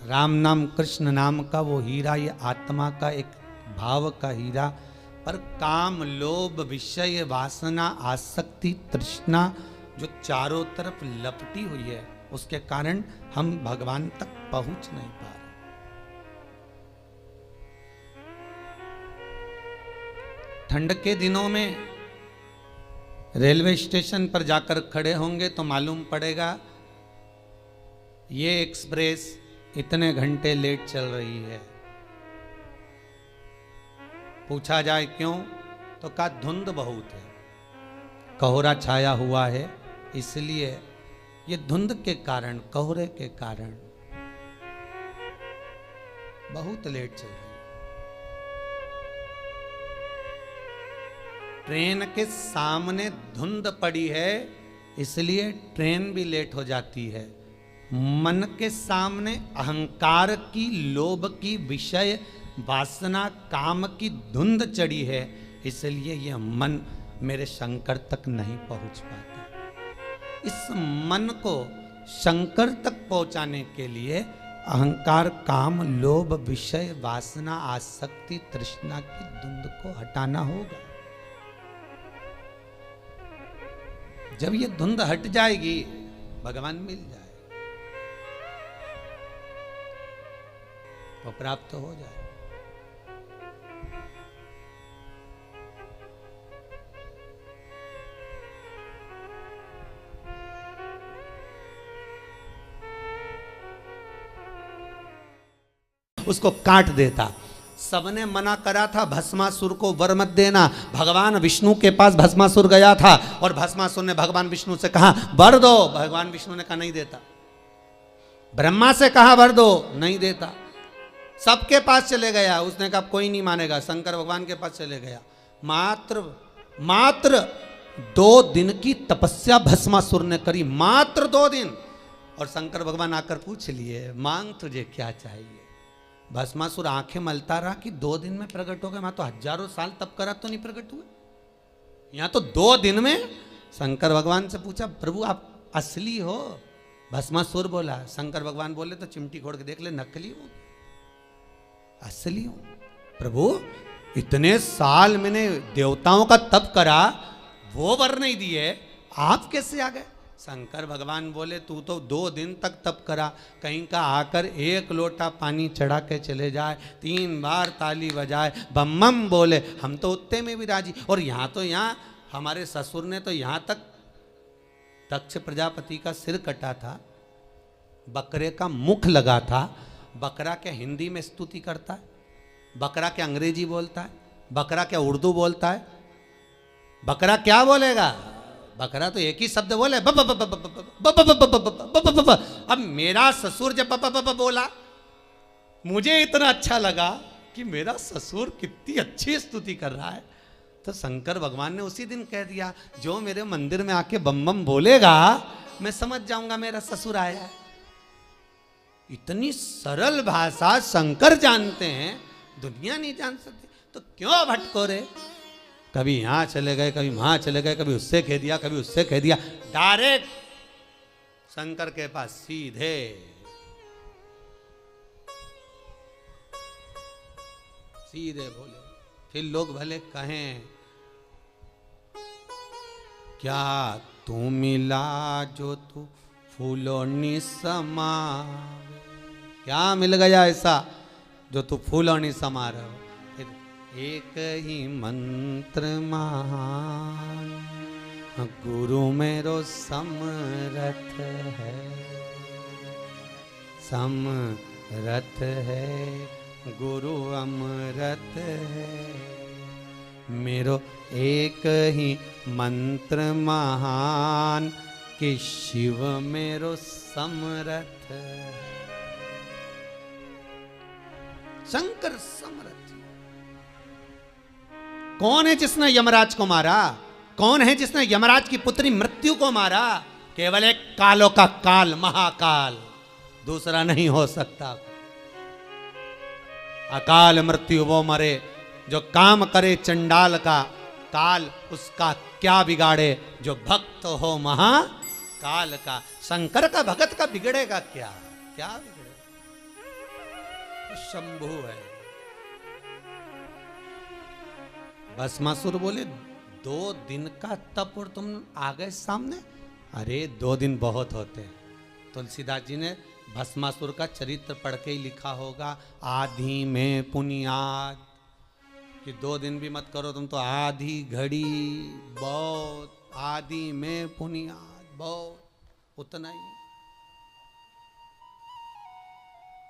राम नाम, कृष्ण नाम का वो हीरा, ये आत्मा का एक भाव का हीरा, पर काम, लोभ, विषय, वासना, आसक्ति, तृष्णा जो चारों तरफ लपटी हुई है, उसके कारण हम भगवान तक पहुंच नहीं पा रहे। ठंड के दिनों में रेलवे स्टेशन पर जाकर खड़े होंगे तो मालूम पड़ेगा ये एक्सप्रेस इतने घंटे लेट चल रही है। पूछा जाए क्यों, तो कहा धुंध बहुत है, कोहरा छाया हुआ है, इसलिए ये धुंध के कारण, कोहरे के कारण बहुत लेट चल रही है। ट्रेन के सामने धुंध पड़ी है इसलिए ट्रेन भी लेट हो जाती है। मन के सामने अहंकार की, लोभ की, विषय वासना, काम की धुंध चढ़ी है इसलिए यह मन मेरे शंकर तक नहीं पहुंच पाता। इस मन को शंकर तक पहुंचाने के लिए अहंकार, काम, लोभ, विषय, वासना, आसक्ति, तृष्णा की धुंध को हटाना होगा। जब ये धुंध हट जाएगी भगवान मिल जाए तो प्राप्त हो जाए। उसको काट देता। सबने मना करा था भस्मासुर को वर मत देना। भगवान विष्णु के पास भस्मासुर गया था और भस्मासुर ने भगवान विष्णु से कहा वर दो। भगवान विष्णु ने कहा नहीं देता। ब्रह्मा से कहा वर दो, नहीं देता। सबके पास चले गया, उसने कहा कोई नहीं मानेगा। शंकर भगवान के पास चले गया। मात्र 2 दिन की तपस्या भस्मासुर ने करी, मात्र 2 दिन। और शंकर भगवान आकर पूछ लिए मांग तुझे क्या चाहिए। भस्मासुर आंखें मलता रहा कि 2 दिन में प्रकट हो गए। मैं तो हजारों साल तप करा तो नहीं प्रकट हुए, यहां तो 2 दिन में। शंकर भगवान से पूछा प्रभु आप असली हो? भस्मासुर बोला। शंकर भगवान बोले तो चिमटी खोड़ के देख ले, नकली हो असली हो? प्रभु इतने साल मैंने देवताओं का तप करा, वो वर नहीं दिए, आप कैसे आ गए? शंकर भगवान बोले तू तो 2 दिन तक तप करा, कहीं का आकर 1 लोटा पानी चढ़ा के चले जाए, 3 बार ताली बजाए, बम बम बोले, हम तो उतने में भी राजी। और यहाँ हमारे ससुर ने तो यहाँ तक दक्ष प्रजापति का सिर कटा था, बकरे का मुख लगा था। बकरा क्या हिंदी में स्तुति करता है? बकरा क्या अंग्रेजी बोलता है? बकरा क्या उर्दू बोलता है? बकरा क्या बोलेगा? बकरा तो एक ही शब्द बोले ब ब ब ब ब ब ब ब ब ब ब। अब मेरा ससुर जब ब ब ब ब बोला, मुझे इतना अच्छा लगा कि मेरा ससुर कितनी अच्छी स्तुति कर रहा है। तो शंकर भगवान ने उसी दिन कह दिया जो मेरे मंदिर में आके बम बम बोलेगा मैं समझ जाऊंगा मेरा ससुर आया है। इतनी सरल भाषा शंकर जानते हैं, दुनिया नहीं जान सकती। तो क्यों भटको रे? कभी यहां चले गए, कभी वहां चले गए, कभी उससे कह दिया, कभी उससे कह दिया। डायरेक्ट शंकर के पास सीधे। सीधे बोले। फिर लोग भले कहें क्या तू मिला जो तू फूलों नि समा। क्या मिल गया ऐसा जो तू फूलों नि समा रहे हो? एक ही मंत्र महान गुरु मेरो समरथ है, समरथ है गुरु अमरत है। मेरो एक ही मंत्र महान कि शिव मेरो समरथ है। शंकर समरथ। कौन है जिसने यमराज को मारा? कौन है जिसने यमराज की पुत्री मृत्यु को मारा? केवल एक कालों का काल, महाकाल, दूसरा नहीं हो सकता। अकाल मृत्यु वो मरे जो काम करे चंडाल का, काल उसका क्या बिगाड़े जो भक्त हो महाकाल का। शंकर का भगत का बिगड़ेगा क्या? क्या बिगड़ेगा? शंभु है। भस्मासुर बोले 2 दिन का तप और तुम आ गए सामने? अरे 2 दिन बहुत होते हैं। तुलसीदास जी ने भस्मासुर का चरित्र पढ़ के ही लिखा होगा, आधी में पुनियाद, कि 2 दिन भी मत करो तुम तो आधी घड़ी बहुत, आधी में पुनियाद बहुत, उतना ही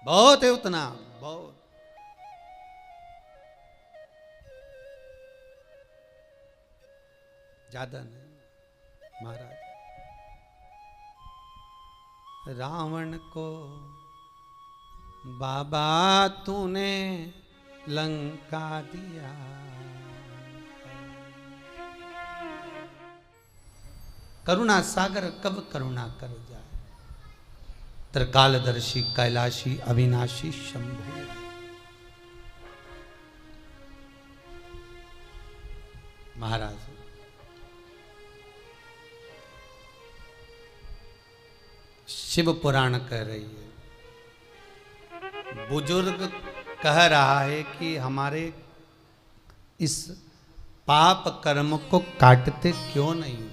बहुत है, उतना बहुत। ज्यादा नहीं महाराज। रावण को बाबा तूने लंका दिया, करुणा सागर कब करुणा कर जाए। त्रिकालदर्शी कैलाशी अविनाशी शंभु। महाराज शिव पुराण कह रही है, बुजुर्ग कह रहा है कि हमारे इस पाप कर्म को काटते क्यों नहीं।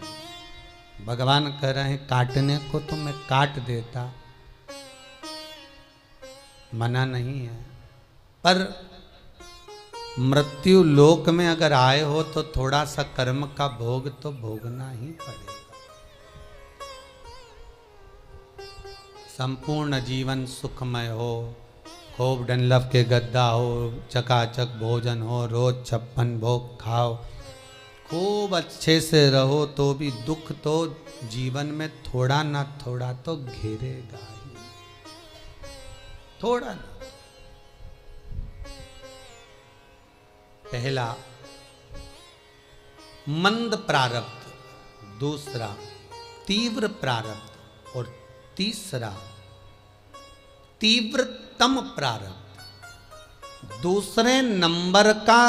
भगवान कह रहे हैं काटने को तो मैं काट देता, मना नहीं है, पर मृत्यु लोक में अगर आए हो तो थोड़ा सा कर्म का भोग तो भोगना ही पड़ेगा। संपूर्ण जीवन सुखमय हो, खूब डनलफ के गद्दा हो, चकाचक भोजन हो, रोज 56 भोग खाओ, खूब अच्छे से रहो, तो भी दुख तो जीवन में थोड़ा ना थोड़ा तो घेरेगा ही। थोड़ा ना। पहला मंद प्रारब्ध, दूसरा तीव्र प्रारब्ध और तीसरा तीव्रतम प्रारब्ध। दूसरे नंबर का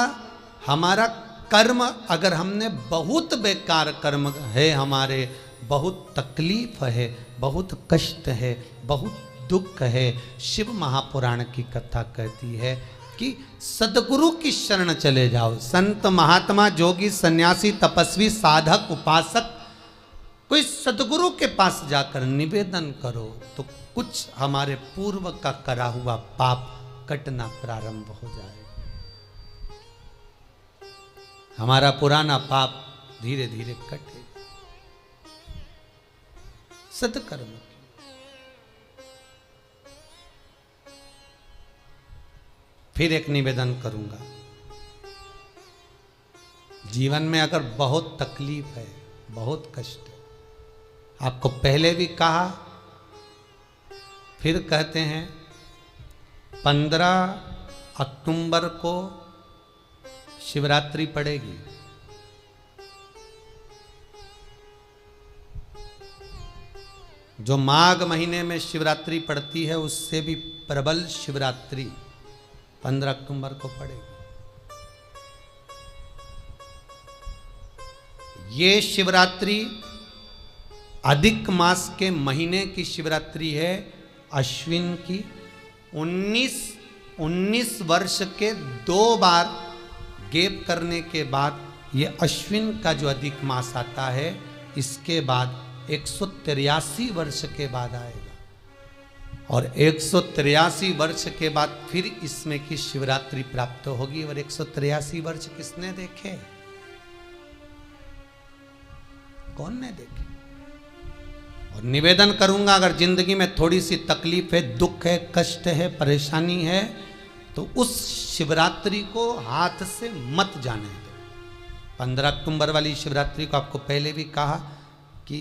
हमारा कर्म, अगर हमने बहुत बेकार कर्म है, हमारे बहुत तकलीफ है, बहुत कष्ट है, बहुत दुख है, शिव महापुराण की कथा कहती है कि सदगुरु की शरण चले जाओ। संत महात्मा जोगी सन्यासी तपस्वी साधक उपासक कोई सदगुरु के पास जाकर निवेदन करो तो कुछ हमारे पूर्व का करा हुआ पाप कटना प्रारंभ हो जाए। हमारा पुराना पाप धीरे धीरे कटे। सत्कर्म फिर एक निवेदन करूंगा, जीवन में अगर बहुत तकलीफ है, बहुत कष्ट है, आपको पहले भी कहा फिर कहते हैं, 15 अक्टूबर को शिवरात्रि पड़ेगी। जो माघ महीने में शिवरात्रि पड़ती है उससे भी प्रबल शिवरात्रि 15 अक्टूबर को पड़ेगी। ये शिवरात्रि अधिक मास के महीने की शिवरात्रि है, अश्विन की। 19 वर्ष के 2 बार गैप करने के बाद ये अश्विन का जो अधिक मास आता है, इसके बाद 183 वर्ष के बाद आएगा, और 183 वर्ष के बाद फिर इसमें की शिवरात्रि प्राप्त होगी। और 183 वर्ष किसने देखे? कौन ने देखे? और निवेदन करूंगा, अगर जिंदगी में थोड़ी सी तकलीफ है, दुख है, कष्ट है, परेशानी है, तो उस शिवरात्रि को हाथ से मत जाने दो। 15 अक्टूबर वाली शिवरात्रि को आपको पहले भी कहा कि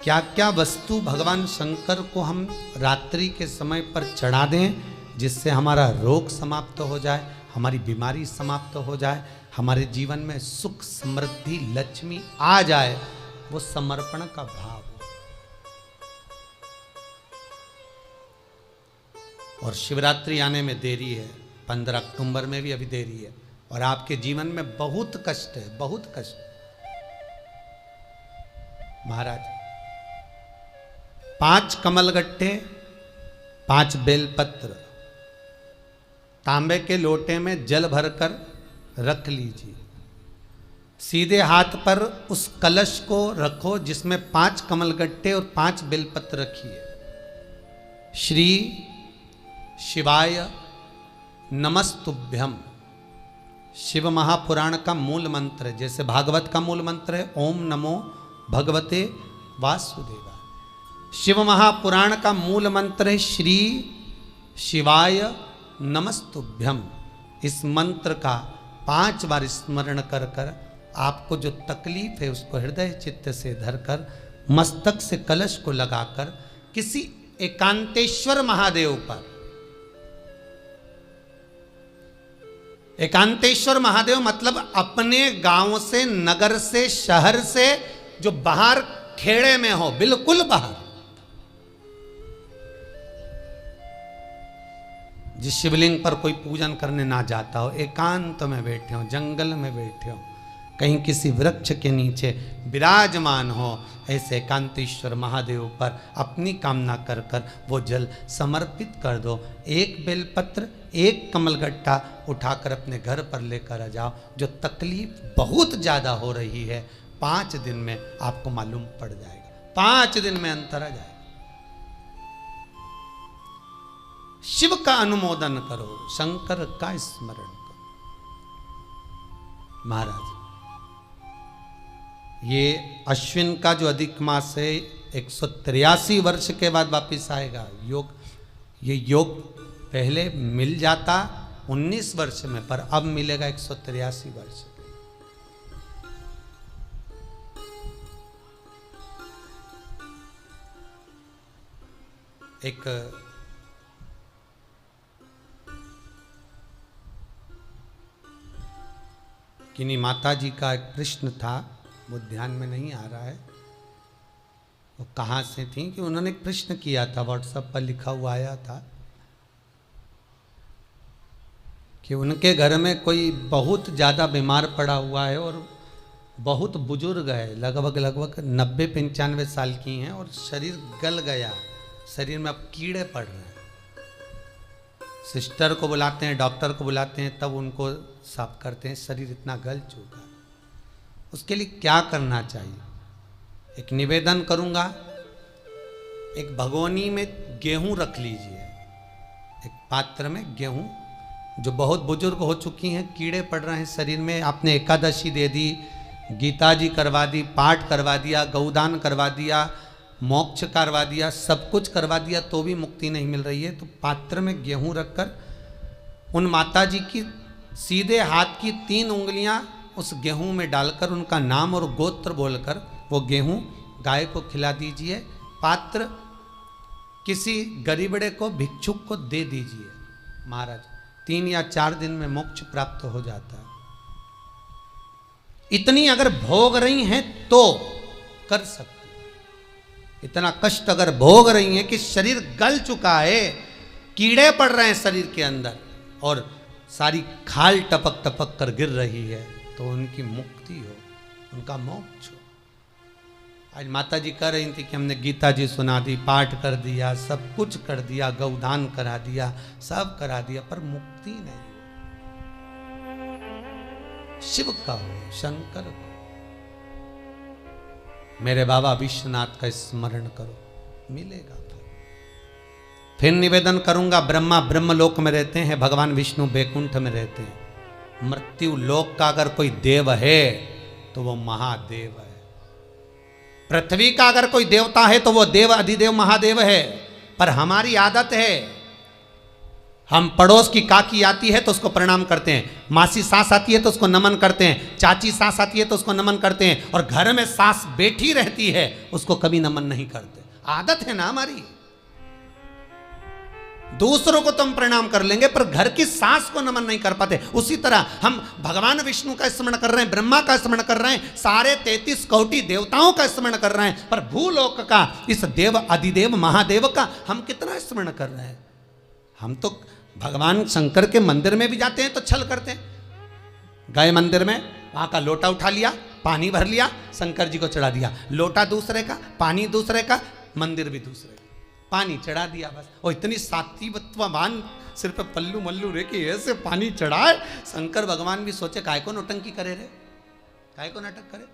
क्या क्या वस्तु भगवान शंकर को हम रात्रि के समय पर चढ़ा दें, जिससे हमारा रोग समाप्त हो जाए, हमारी बीमारी समाप्त हो जाए, हमारे जीवन में सुख समृद्धि लक्ष्मी आ जाए। वो समर्पण का भाव। और शिवरात्रि आने में देरी है, 15 अक्टूबर में भी अभी देरी है, और आपके जीवन में बहुत कष्ट है, बहुत कष्ट। महाराज 5 कमलगट्टे, 5 बेलपत्र तांबे के लोटे में जल भरकर रख लीजिए। सीधे हाथ पर उस कलश को रखो जिसमें 5 कमलगट्टे और 5 बेलपत्र रखिए। श्री शिवाय नमस्तुभ्यम शिव महापुराण का मूल मंत्र है, जैसे भागवत का मूल मंत्र है ओम नमो भगवते वासुदेवाय। शिव महापुराण का मूल मंत्र है श्री शिवाय नमस्तुभ्यम। इस मंत्र का 5 बार स्मरण कर कर आपको जो तकलीफ है उसको हृदय चित्त से धरकर मस्तक से कलश को लगाकर किसी एकांतेश्वर महादेव पर, एकांतेश्वर महादेव मतलब अपने गांव से, नगर से, शहर से जो बाहर खेड़े में हो, बिल्कुल बाहर, जिस शिवलिंग पर कोई पूजन करने ना जाता हो, एकांत में बैठे हो, जंगल में बैठे हो, कहीं किसी वृक्ष के नीचे विराजमान हो, ऐसे एकांतेश्वर महादेव पर अपनी कामना कर कर वो जल समर्पित कर दो। एक बेलपत्र, एक कमलगट्टा उठाकर अपने घर पर लेकर आ जाओ। जो तकलीफ बहुत ज़्यादा हो रही है 5 दिन में आपको मालूम पड़ जाएगा, 5 दिन में अंतर आ जाएगा। शिव का अनुमोदन करो, शंकर का स्मरण करो। महाराज, ये अश्विन का जो अधिक मास है 183 वर्ष के बाद वापिस आएगा। योग, ये योग पहले मिल जाता 19 वर्ष में, पर अब मिलेगा 183 वर्ष। एक किन्हीं माता जी का एक प्रश्न था, वो ध्यान में नहीं आ रहा है वो कहाँ से थी, कि उन्होंने एक प्रश्न किया था, व्हाट्सएप पर लिखा हुआ आया था कि उनके घर में कोई बहुत ज़्यादा बीमार पड़ा हुआ है और बहुत बुजुर्ग है, लगभग 90-95 साल की हैं और शरीर गल गया, शरीर में अब कीड़े पड़ रहे हैं। सिस्टर को बुलाते हैं, डॉक्टर को बुलाते हैं, तब उनको साफ करते हैं, शरीर इतना गल चुका है। उसके लिए क्या करना चाहिए? एक निवेदन करूंगा, एक भगोनी में गेहूं रख लीजिए, एक पात्र में गेहूं, जो बहुत बुजुर्ग हो चुकी हैं, कीड़े पड़ रहे हैं शरीर में, आपने एकादशी दे दी, गीता जी करवा दी, पाठ करवा दिया, गौदान करवा दिया, मोक्ष करवा दिया, सब कुछ करवा दिया, तो भी मुक्ति नहीं मिल रही है, तो पात्र में गेहूं रखकर उन माता जी की सीधे हाथ की 3 उंगलियां उस गेहूं में डालकर उनका नाम और गोत्र बोलकर वो गेहूं गाय को खिला दीजिए। पात्र किसी गरीबड़े को, भिक्षुक को दे दीजिए। महाराज 3 या 4 दिन में मोक्ष प्राप्त हो जाता है। इतनी अगर भोग रही हैं तो कर सकते, इतना कष्ट अगर भोग रही हैं कि शरीर गल चुका है, कीड़े पड़ रहे हैं शरीर के अंदर और सारी खाल टपक टपक कर गिर रही है, तो उनकी मुक्ति हो, उनका मोक्ष हो। आज माता जी कह रही थी कि हमने गीता जी सुना दी, पाठ कर दिया, सब कुछ कर दिया, गौदान करा दिया, सब करा दिया, पर मुक्ति नहीं हो। शिव का हो, शंकर को, मेरे बाबा विश्वनाथ का स्मरण करो, मिलेगा। फिर निवेदन करूंगा, ब्रह्मा ब्रह्मलोक में रहते हैं, भगवान विष्णु बैकुंठ में रहते हैं। मृत्यु लोक का अगर कोई देव है तो वो महादेव है। पृथ्वी का अगर कोई देवता है तो वो देव अधिदेव महादेव है। पर हमारी आदत है, हम पड़ोस की काकी आती है तो उसको प्रणाम करते हैं, मासी सास आती है तो उसको नमन करते हैं, चाची सास आती है तो उसको नमन करते हैं, और घर में सास बैठी रहती है उसको कभी नमन नहीं करते। आदत है ना हमारी। दूसरों को तो हम प्रणाम कर लेंगे पर घर की सास को नमन नहीं कर पाते। उसी तरह हम भगवान विष्णु का स्मरण कर रहे हैं, ब्रह्मा का स्मरण कर रहे हैं, सारे 33 कोटि देवताओं का स्मरण कर रहे हैं, पर भूलोक का इस देव अधिदेव महादेव का हम कितना स्मरण कर रहे हैं। हम तो भगवान शंकर के मंदिर में भी जाते हैं तो छल करते हैं। गए मंदिर में, वहां का लोटा उठा लिया, पानी भर लिया, शंकर जी को चढ़ा दिया, लोटा दूसरे का, पानी दूसरे का, मंदिर भी दूसरे का, पानी चढ़ा दिया बस। और इतनी सात्वित्ववान सिर पे पल्लू मल्लू रे कि ऐसे पानी चढ़ाए। शंकर भगवान भी सोचे काय को नौटंकी करे रे, काय को नाटक करे।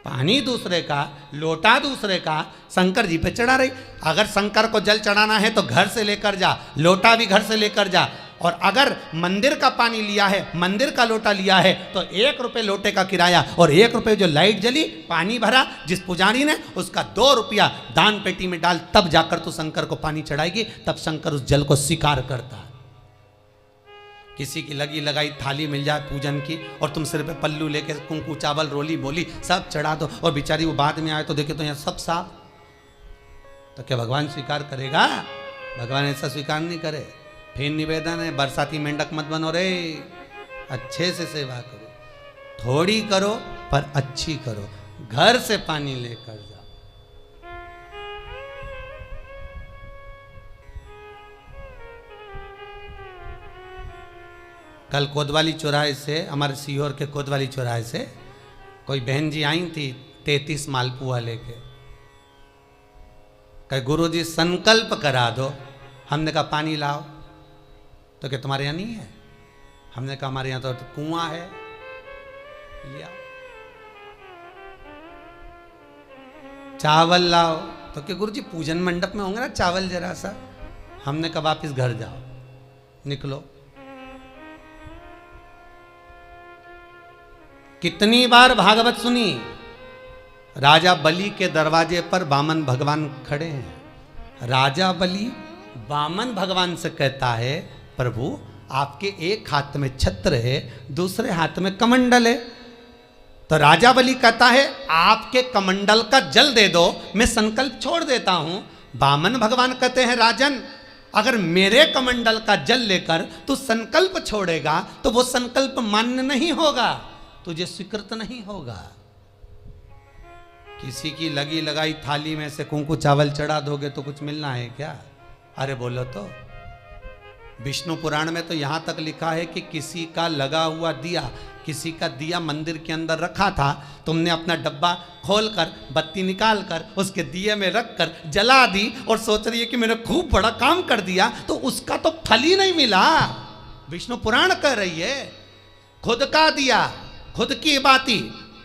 पानी दूसरे का, लोटा दूसरे का, शंकर जी पे चढ़ा रही। अगर शंकर को जल चढ़ाना है तो घर से लेकर जा, लोटा भी घर से लेकर जा। और अगर मंदिर का पानी लिया है, मंदिर का लोटा लिया है तो 1 रुपये लोटे का किराया, और 1 रुपये जो लाइट जली, पानी भरा जिस पुजारी ने, उसका 2 रुपया दान पेटी में डाल, तब जाकर तू शंकर को पानी चढ़ाएगी, तब शंकर उस जल को स्वीकार करता है। किसी की लगी लगाई थाली मिल जाए पूजन की और तुम सिर पे पल्लू लेके कुंकू चावल रोली बोली सब चढ़ा दो, और बेचारी वो बाद में आए तो देखे तो यहाँ सब साफ, तो क्या भगवान स्वीकार करेगा? भगवान ऐसा स्वीकार नहीं करे। फिर निवेदन है, बरसाती मेंढक मत बनो रे, अच्छे से सेवा करो, थोड़ी करो पर अच्छी करो। घर से पानी लेकर जाओ, कल कोतवाली चौराहे से, हमारे सीहोर के कोतवाली चौराहे से कोई बहन जी आई थी 33 मालपुआ लेके। कहे गुरुजी संकल्प करा दो। हमने कहा पानी लाओ। तो क्या तुम्हारे यहाँ नहीं है? हमने कहा हमारे यहाँ तो कुआं है, लिया। चावल लाओ। तो क्या गुरुजी पूजन मंडप में होंगे ना चावल जरा सा। हमने कहा वापिस घर जाओ, निकलो। कितनी बार भागवत सुनी? राजा बलि के दरवाजे पर वामन भगवान खड़े हैं। राजा बलि वामन भगवान से कहता है प्रभु आपके एक हाथ में छत्र है, दूसरे हाथ में कमंडल है। तो राजा बलि कहता है आपके कमंडल का जल दे दो, मैं संकल्प छोड़ देता हूं। वामन भगवान कहते हैं राजन अगर मेरे कमंडल का जल लेकर तू संकल्प छोड़ेगा तो वो संकल्प मान्य नहीं होगा, तुझे स्वीकृत नहीं होगा। किसी की लगी लगाई थाली में से कुंकू चावल चढ़ा दोगे तो कुछ मिलना है क्या? अरे बोलो तो। विष्णु पुराण में तो यहां तक लिखा है कि किसी का लगा हुआ दिया, किसी का दिया मंदिर के अंदर रखा था, तुमने अपना डब्बा खोलकर बत्ती निकालकर उसके दिए में रखकर जला दी और सोच रही है कि मैंने खूब बड़ा काम कर दिया, तो उसका तो फल ही नहीं मिला। विष्णु पुराण कह रही है खुद का दिया, खुद की बाती,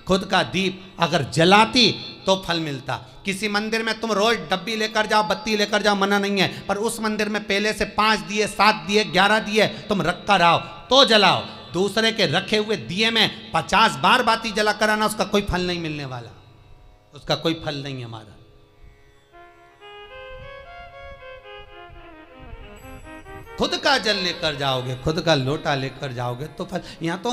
खुद का दीप अगर जलाती तो फल मिलता। किसी मंदिर में तुम रोज डब्बी लेकर जाओ, बत्ती लेकर जाओ, मना नहीं है, पर उस मंदिर में पहले से 5 दिए, 7 दिए, 11 दिए तुम रख कर आओ तो जलाओ। दूसरे के रखे हुए दिए में 50 बार बाती जला कर आना, उसका कोई फल नहीं मिलने वाला, उसका कोई फल नहीं है हमारा। खुद का जल लेकर जाओगे, खुद का लोटा लेकर जाओगे तो फल। यहां तो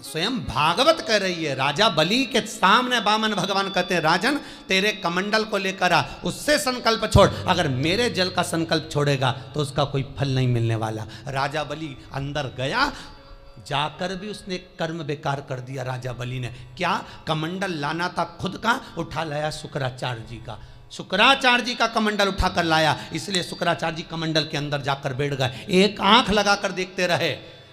स्वयं भागवत कह रही है, राजा बलि के सामने वामन भगवान कहते हैं राजन तेरे कमंडल को लेकर आ, उससे संकल्प छोड़, अगर मेरे जल का संकल्प छोड़ेगा तो उसका कोई फल नहीं मिलने वाला। राजा बलि अंदर गया, जाकर भी उसने कर्म बेकार कर दिया। राजा बलि ने क्या, कमंडल लाना था खुद का, उठा लाया शुक्राचार्य जी का। शुक्राचार्य जी का कमंडल उठाकर लाया, इसलिए शुक्राचार्य जी कमंडल के अंदर जाकर बैठ गए, एक आंख लगाकर देखते रहे।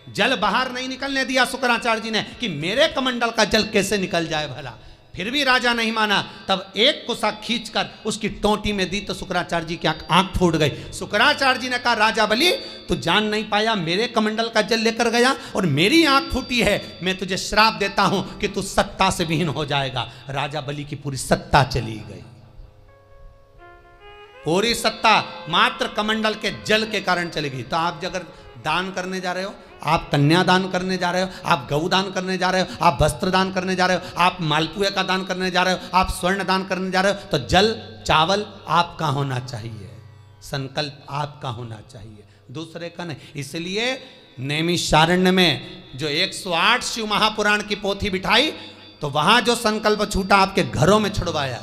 जल बाहर नहीं निकलने दिया शुक्राचार्य जी ने कि मेरे कमंडल का जल कैसे निकल जाए भला। फिर भी राजा नहीं माना, तब एक कुसा खींचकर उसकी टोंटी में दी तो शुक्राचार्य जी की आंख फूट गई। शुक्राचार्य जी ने कहा राजा बलि तू जान नहीं पाया, मेरे कमंडल का जल लेकर गया और मेरी आंख फूटी है, मैं तुझे श्राप देता हूं कि तू सत्ता से विहीन हो जाएगा। राजा बलि की पूरी सत्ता चली गई, पूरी सत्ता मात्र कमंडल के जल के कारण चली गई। तो आप अगर दान करने जा रहे हो, आप कन्या दान करने जा रहे हो, आप गौ दान करने जा रहे हो, आप वस्त्र दान करने जा रहे हो, आप मालपुए का दान करने जा रहे हो, आप स्वर्ण दान करने जा रहे हो, तो जल चावल आपका होना चाहिए, संकल्प आपका होना चाहिए, दूसरे का नहीं। इसलिए नैमिषारण्य में जो 108 शिव महापुराण की पोथी बिठाई तो वहां जो संकल्प छूटा आपके घरों में छुड़वाया,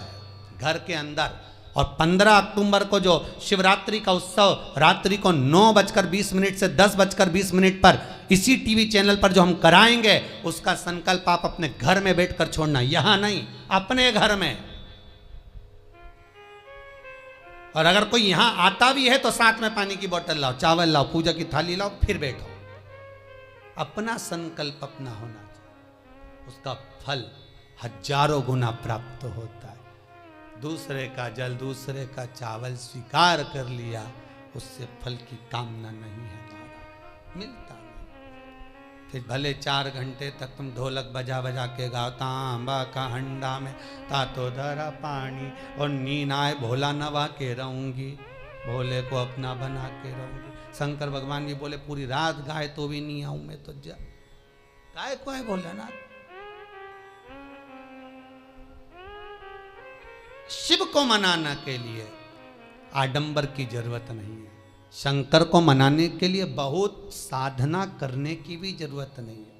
घर के अंदर। और 15 अक्टूबर को जो शिवरात्रि का उत्सव रात्रि को 9:20 से 10:20 पर इसी टीवी चैनल पर जो हम कराएंगे, उसका संकल्प आप अपने घर में बैठकर छोड़ना, यहां नहीं, अपने घर में। और अगर कोई यहां आता भी है तो साथ में पानी की बोतल लाओ, चावल लाओ, पूजा की थाली लाओ, फिर बैठो। अपना संकल्प अपना होना चाहिए, उसका फल हजारों गुना प्राप्त होता है। दूसरे का जल, दूसरे का चावल स्वीकार कर लिया, उससे फल की कामना नहीं है, हमारा मिलता नहीं। फिर भले 4 घंटे तक तुम ढोलक बजा बजा के गाओ, तांबा का हंडा में तातो धरा पानी और नींद आए भोला नवा के रहूंगी, भोले को अपना बना के रहूंगी। शंकर भगवान भी बोले पूरी रात गाए तो भी नहीं आऊं मैं, तो जा गाय को है भोलेनाथ। शिव को मनाने के लिए आडंबर की जरूरत नहीं है, शंकर को मनाने के लिए बहुत साधना करने की भी जरूरत नहीं है।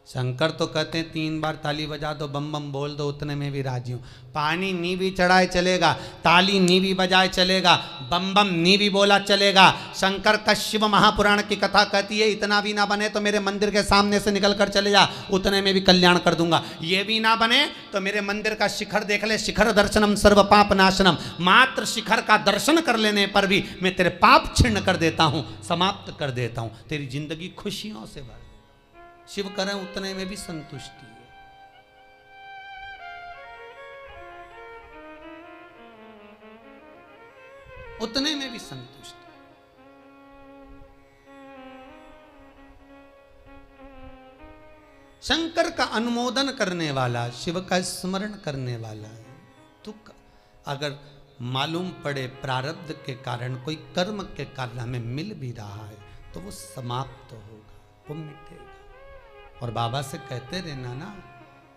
शंकर तो कहते हैं 3 बार ताली बजा दो, बम बम बोल दो, उतने में भी राजी हूँ। पानी नी भी चढ़ाए चलेगा, ताली नी भी बजाए चलेगा, बम बम नी भी बोला चलेगा। शंकर का शिव महापुराण की कथा कहती है इतना भी ना बने तो मेरे मंदिर के सामने से निकल कर चले जा, उतने में भी कल्याण कर दूंगा। ये भी ना बने तो मेरे मंदिर का शिखर देख ले, शिखर दर्शनम सर्व पाप नाशनम, मात्र शिखर का दर्शन कर लेने पर भी मैं तेरे पाप छिन्न कर देता हूँ, समाप्त कर देता हूँ, तेरी जिंदगी खुशियों से भर। शिव करें उतने में भी संतुष्टि है। उतने में भी संतुष्टि। शंकर का अनुमोदन करने वाला, शिव का स्मरण करने वाला है। दुख अगर मालूम पड़े प्रारब्ध के कारण, कोई कर्म के कारण हमें मिल भी रहा है तो वो समाप्त होगा, वो मिटेगा। और बाबा से कहते रहना ना,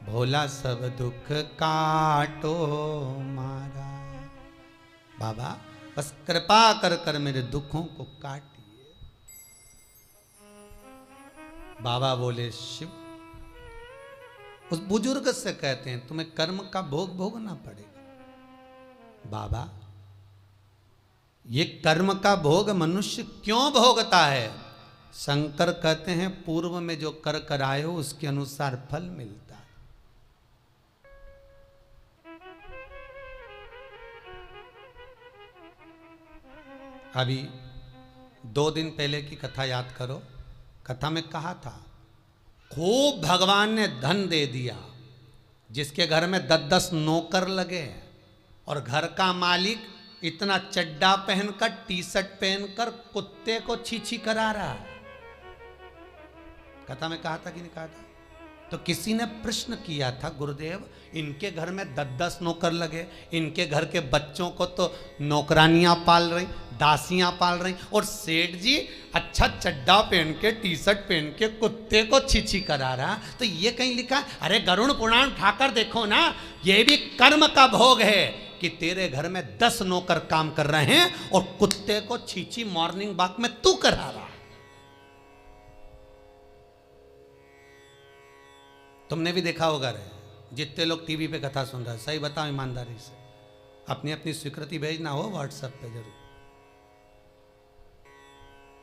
भोला सब दुख काटो मारा। बाबा बस कृपा कर कर मेरे दुखों को काटिए। बाबा बोले शिव, उस बुजुर्ग से कहते हैं तुम्हें कर्म का भोग भोगना पड़ेगा। बाबा ये कर्म का भोग मनुष्य क्यों भोगता है? शंकर कहते हैं पूर्व में जो कर कराए हो उसके अनुसार फल मिलता है। अभी 2 दिन पहले की कथा याद करो। कथा में कहा था खूब भगवान ने धन दे दिया, जिसके घर में 10-10 नौकर लगे और घर का मालिक इतना चड्डा पहनकर, टी शर्ट पहनकर कुत्ते को छी करा रहा है। कथा में कहा था कि नहीं कहा था? तो किसी ने प्रश्न किया था, गुरुदेव इनके घर में 10-10 नौकर लगे, इनके घर के बच्चों को तो नौकरानियां पाल रही, दासियां पाल रही, और सेठ जी अच्छा चड्डा पहन के, टी शर्ट पहन के कुत्ते को छी करा रहा। तो ये कहीं लिखा है? अरे गरुड़ पुराण उठाकर देखो ना, ये भी कर्म का भोग है कि तेरे घर में 10 नौकर काम कर रहे हैं और कुत्ते को छी मॉर्निंग वॉक में तू करा रहा है। तुमने भी देखा होगा रे, जितने लोग टीवी पे कथा सुन रहे हैं, सही बताओ ईमानदारी से, अपनी अपनी स्वीकृति भेजना हो व्हाट्सएप पे जरूर।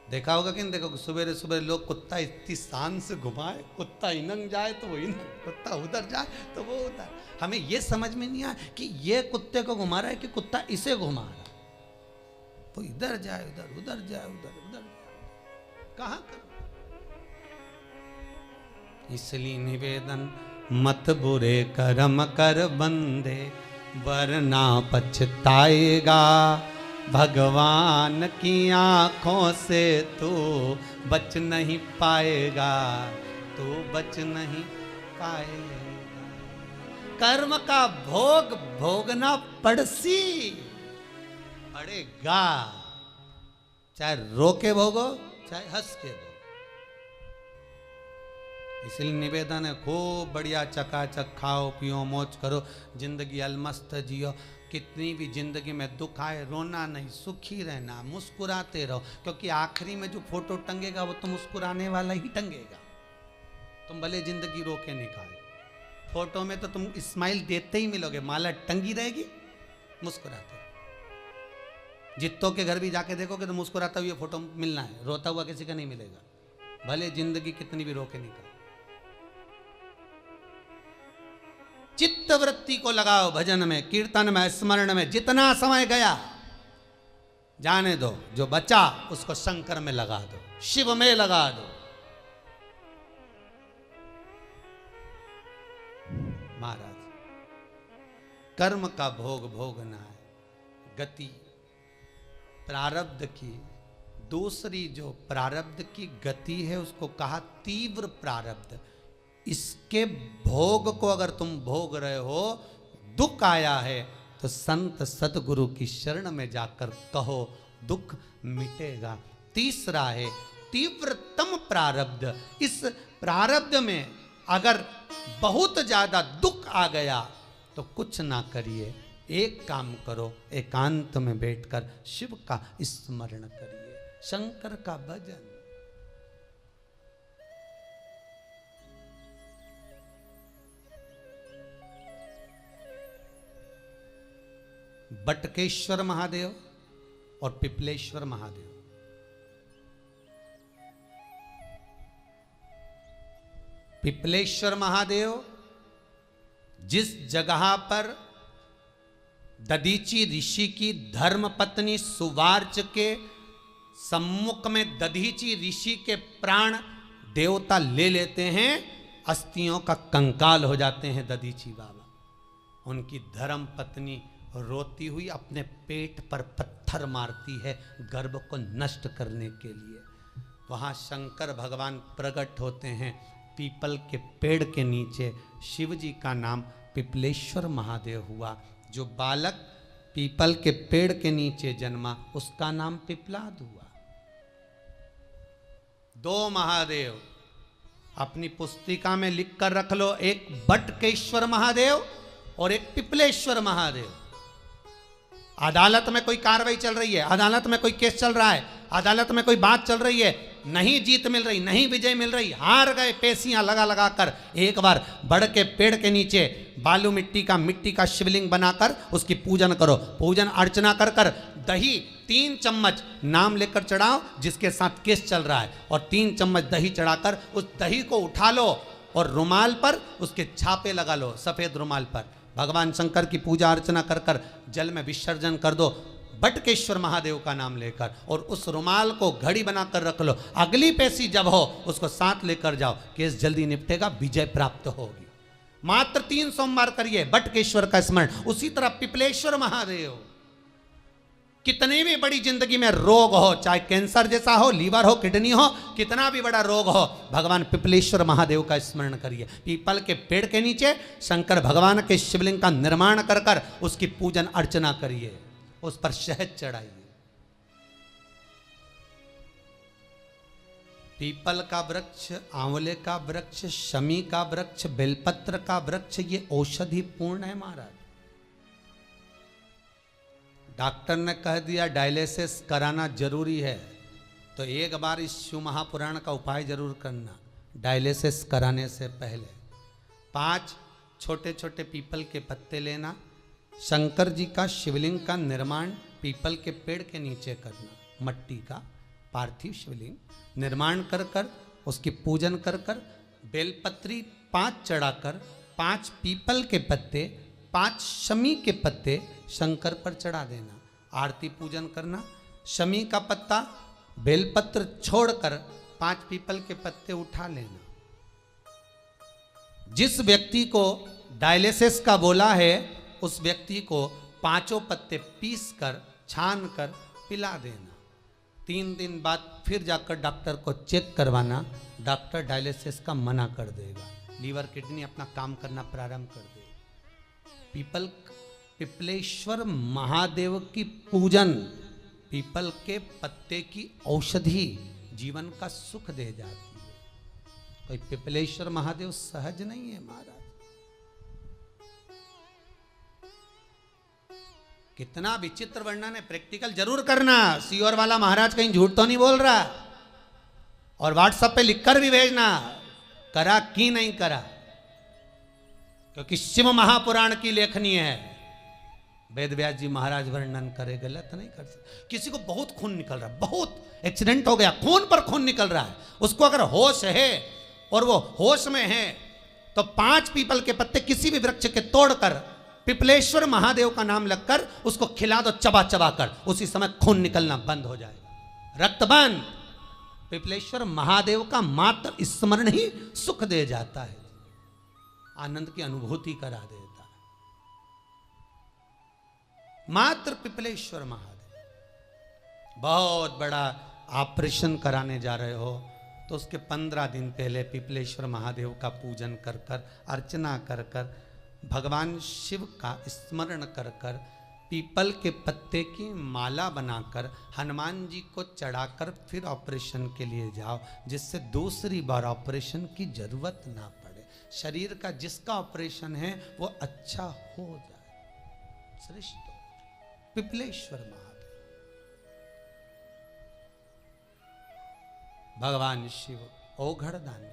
देखा होगा कि नहीं देखो, सुबह सुबह लोग कुत्ता इतनी शान से घुमाए, कुत्ता इनंग जाए तो वो इनंग, कुत्ता उधर जाए तो वो उधर। हमें ये समझ में नहीं आया कि ये कुत्ते को घुमा रहा है कि कुत्ता इसे घुमा रहा है। वो इधर जाए उधर, उधर जाए उधर, उधर जाए, कहां करो। इसलिए निवेदन मत बुरे कर्म कर बंदे, वरना पछताएगा। भगवान की आंखों से तू बच नहीं पाएगा, तू बच नहीं पाएगा। कर्म का भोग भोगना पड़सी पड़ेगा, चाहे रो के भोगो चाहे हंस के भोगो। इसलिए निवेदन है खूब बढ़िया चकाचक खाओ पियो मौज करो, जिंदगी अलमस्त जियो। कितनी भी जिंदगी में दुख आए रोना नहीं, सुखी रहना, मुस्कुराते रहो, क्योंकि आखिरी में जो फोटो टंगेगा वो तो मुस्कुराने वाला ही टंगेगा। तुम भले जिंदगी रो के निकालो, फोटो में तो तुम स्माइल देते ही मिलोगे, माला टंगी रहेगी मुस्कुराते। जित्तों के घर भी जाके देखोगे तो मुस्कुराता हुआ फोटो मिलना है, रोता हुआ किसी का नहीं मिलेगा, भले जिंदगी कितनी भी रो के निकालो। चित्त वृत्ति को लगाओ भजन में, कीर्तन में, स्मरण में। जितना समय गया जाने दो, जो बचा उसको शंकर में लगा दो, शिव में लगा दो। महाराज कर्म का भोग भोगना है, गति प्रारब्ध की। दूसरी जो प्रारब्ध की गति है उसको कहा तीव्र प्रारब्ध। इसके भोग को अगर तुम भोग रहे हो, दुख आया है तो संत सतगुरु की शरण में जाकर कहो, दुख मिटेगा। तीसरा है तीव्रतम प्रारब्ध। इस प्रारब्ध में अगर बहुत ज्यादा दुख आ गया तो कुछ ना करिए, एक काम करो, एकांत में बैठकर शिव का स्मरण करिए, शंकर का भजन। बटकेश्वर महादेव और पिपलेश्वर महादेव, पिपलेश्वर महादेव जिस जगह पर दधीची ऋषि की धर्म पत्नी सुवार्च के सम्मुख में दधीची ऋषि के प्राण देवता ले लेते हैं, अस्थियों का कंकाल हो जाते हैं दधीची बाबा। उनकी धर्म पत्नी रोती हुई अपने पेट पर पत्थर मारती है गर्भ को नष्ट करने के लिए। वहाँ शंकर भगवान प्रकट होते हैं पीपल के पेड़ के नीचे। शिव जी का नाम पिपलेश्वर महादेव हुआ। जो बालक पीपल के पेड़ के नीचे जन्मा उसका नाम पिपलाद हुआ। दो महादेव अपनी पुस्तिका में लिख कर रख लो, एक बटकेश्वर महादेव और एक पिपलेश्वर महादेव। अदालत में कोई कार्रवाई चल रही है, अदालत में कोई केस चल रहा है, अदालत में कोई बात चल रही है, नहीं जीत मिल रही, नहीं विजय मिल रही, हार गए, पेशियां लगा लगा कर एक बार बड़ के पेड़ के नीचे बालू मिट्टी का शिवलिंग बनाकर उसकी पूजन करो। पूजन अर्चना कर कर दही 3 चम्मच नाम लेकर चढ़ाओ जिसके साथ केस चल रहा है, और 3 चम्मच दही चढ़ाकर उस दही को उठा लो और रुमाल पर उसके छापे लगा लो, सफेद रुमाल पर। भगवान शंकर की पूजा अर्चना कर कर जल में विसर्जन कर दो बटकेश्वर महादेव का नाम लेकर, और उस रुमाल को घड़ी बनाकर रख लो। अगली पेशी जब हो उसको साथ लेकर जाओ, केस जल्दी निपटेगा, विजय प्राप्त होगी। मात्र 3 सोमवार करिए बटकेश्वर का स्मरण। उसी तरह पिपलेश्वर महादेव, कितनी भी बड़ी जिंदगी में रोग हो, चाहे कैंसर जैसा हो, लीवर हो, किडनी हो, कितना भी बड़ा रोग हो, भगवान पिपलेश्वर महादेव का स्मरण करिए। पीपल के पेड़ के नीचे शंकर भगवान के शिवलिंग का निर्माण कर कर उसकी पूजन अर्चना करिए, उस पर शहद चढ़ाइए। पीपल का वृक्ष, आंवले का वृक्ष, शमी का वृक्ष, बेलपत्र का वृक्ष, ये औषधि पूर्ण है महाराज। डॉक्टर ने कह दिया डायलिसिस कराना जरूरी है, तो एक बार इस शिव महापुराण का उपाय जरूर करना। डायलिसिस कराने से पहले 5 छोटे छोटे पीपल के पत्ते लेना, शंकर जी का शिवलिंग का निर्माण पीपल के पेड़ के नीचे करना। मट्टी का पार्थिव शिवलिंग निर्माण कर कर उसकी पूजन कर कर बेलपत्री 5 चढ़ाकर 5 पीपल के पत्ते, 5 शमी के पत्ते शंकर पर चढ़ा देना। आरती पूजन करना। शमी का पत्ता बेलपत्र छोड़कर 5 पीपल के पत्ते उठा लेना। जिस व्यक्ति को डायलिसिस का बोला है उस व्यक्ति को 5 पत्ते पीस कर छान कर पिला देना। 3 दिन बाद फिर जाकर डॉक्टर को चेक करवाना, डॉक्टर डायलिसिस का मना कर देगा, लीवर किडनी अपना काम करना प्रारंभ कर देगा। पिपलेश्वर महादेव की पूजन, पीपल के पत्ते की औषधि जीवन का सुख दे जाती है। कोई पिपलेश्वर महादेव सहज नहीं है महाराज। कितना विचित्र वर्णन है, प्रैक्टिकल जरूर करना। सीओर वाला महाराज कहीं झूठ तो नहीं बोल रहा, और व्हाट्सएप पे लिखकर भी भेजना करा कि नहीं करा, क्योंकि शिव महापुराण की लेखनी है। वेद व्यास जी महाराज वर्णन करे, गलत नहीं कर सकते। किसी को बहुत खून निकल रहा है, बहुत एक्सीडेंट हो गया, खून पर खून निकल रहा है, उसको अगर होश है और वो होश में है तो 5 पीपल के पत्ते किसी भी वृक्ष के तोड़कर पिपलेश्वर महादेव का नाम लगकर उसको खिला दो, चबा चबा कर, उसी समय खून निकलना बंद हो जाएगा, रक्त बंद। पिपलेश्वर महादेव का मात्र स्मरण ही सुख दे जाता है, आनंद की अनुभूति करा देता है। मात्र पिपलेश्वर महादेव। बहुत बड़ा ऑपरेशन कराने जा रहे हो तो उसके 15 दिन पहले पिपलेश्वर महादेव का पूजन कर कर, अर्चना कर कर, भगवान शिव का स्मरण कर कर, पीपल के पत्ते की माला बनाकर हनुमान जी को चढ़ाकर फिर ऑपरेशन के लिए जाओ, जिससे दूसरी बार ऑपरेशन की जरूरत ना पड़े। शरीर का जिसका ऑपरेशन है वो अच्छा हो जाए। श्रेष्ठ पिपलेश्वर महादेव, भगवान शिव ओघड़ दानी।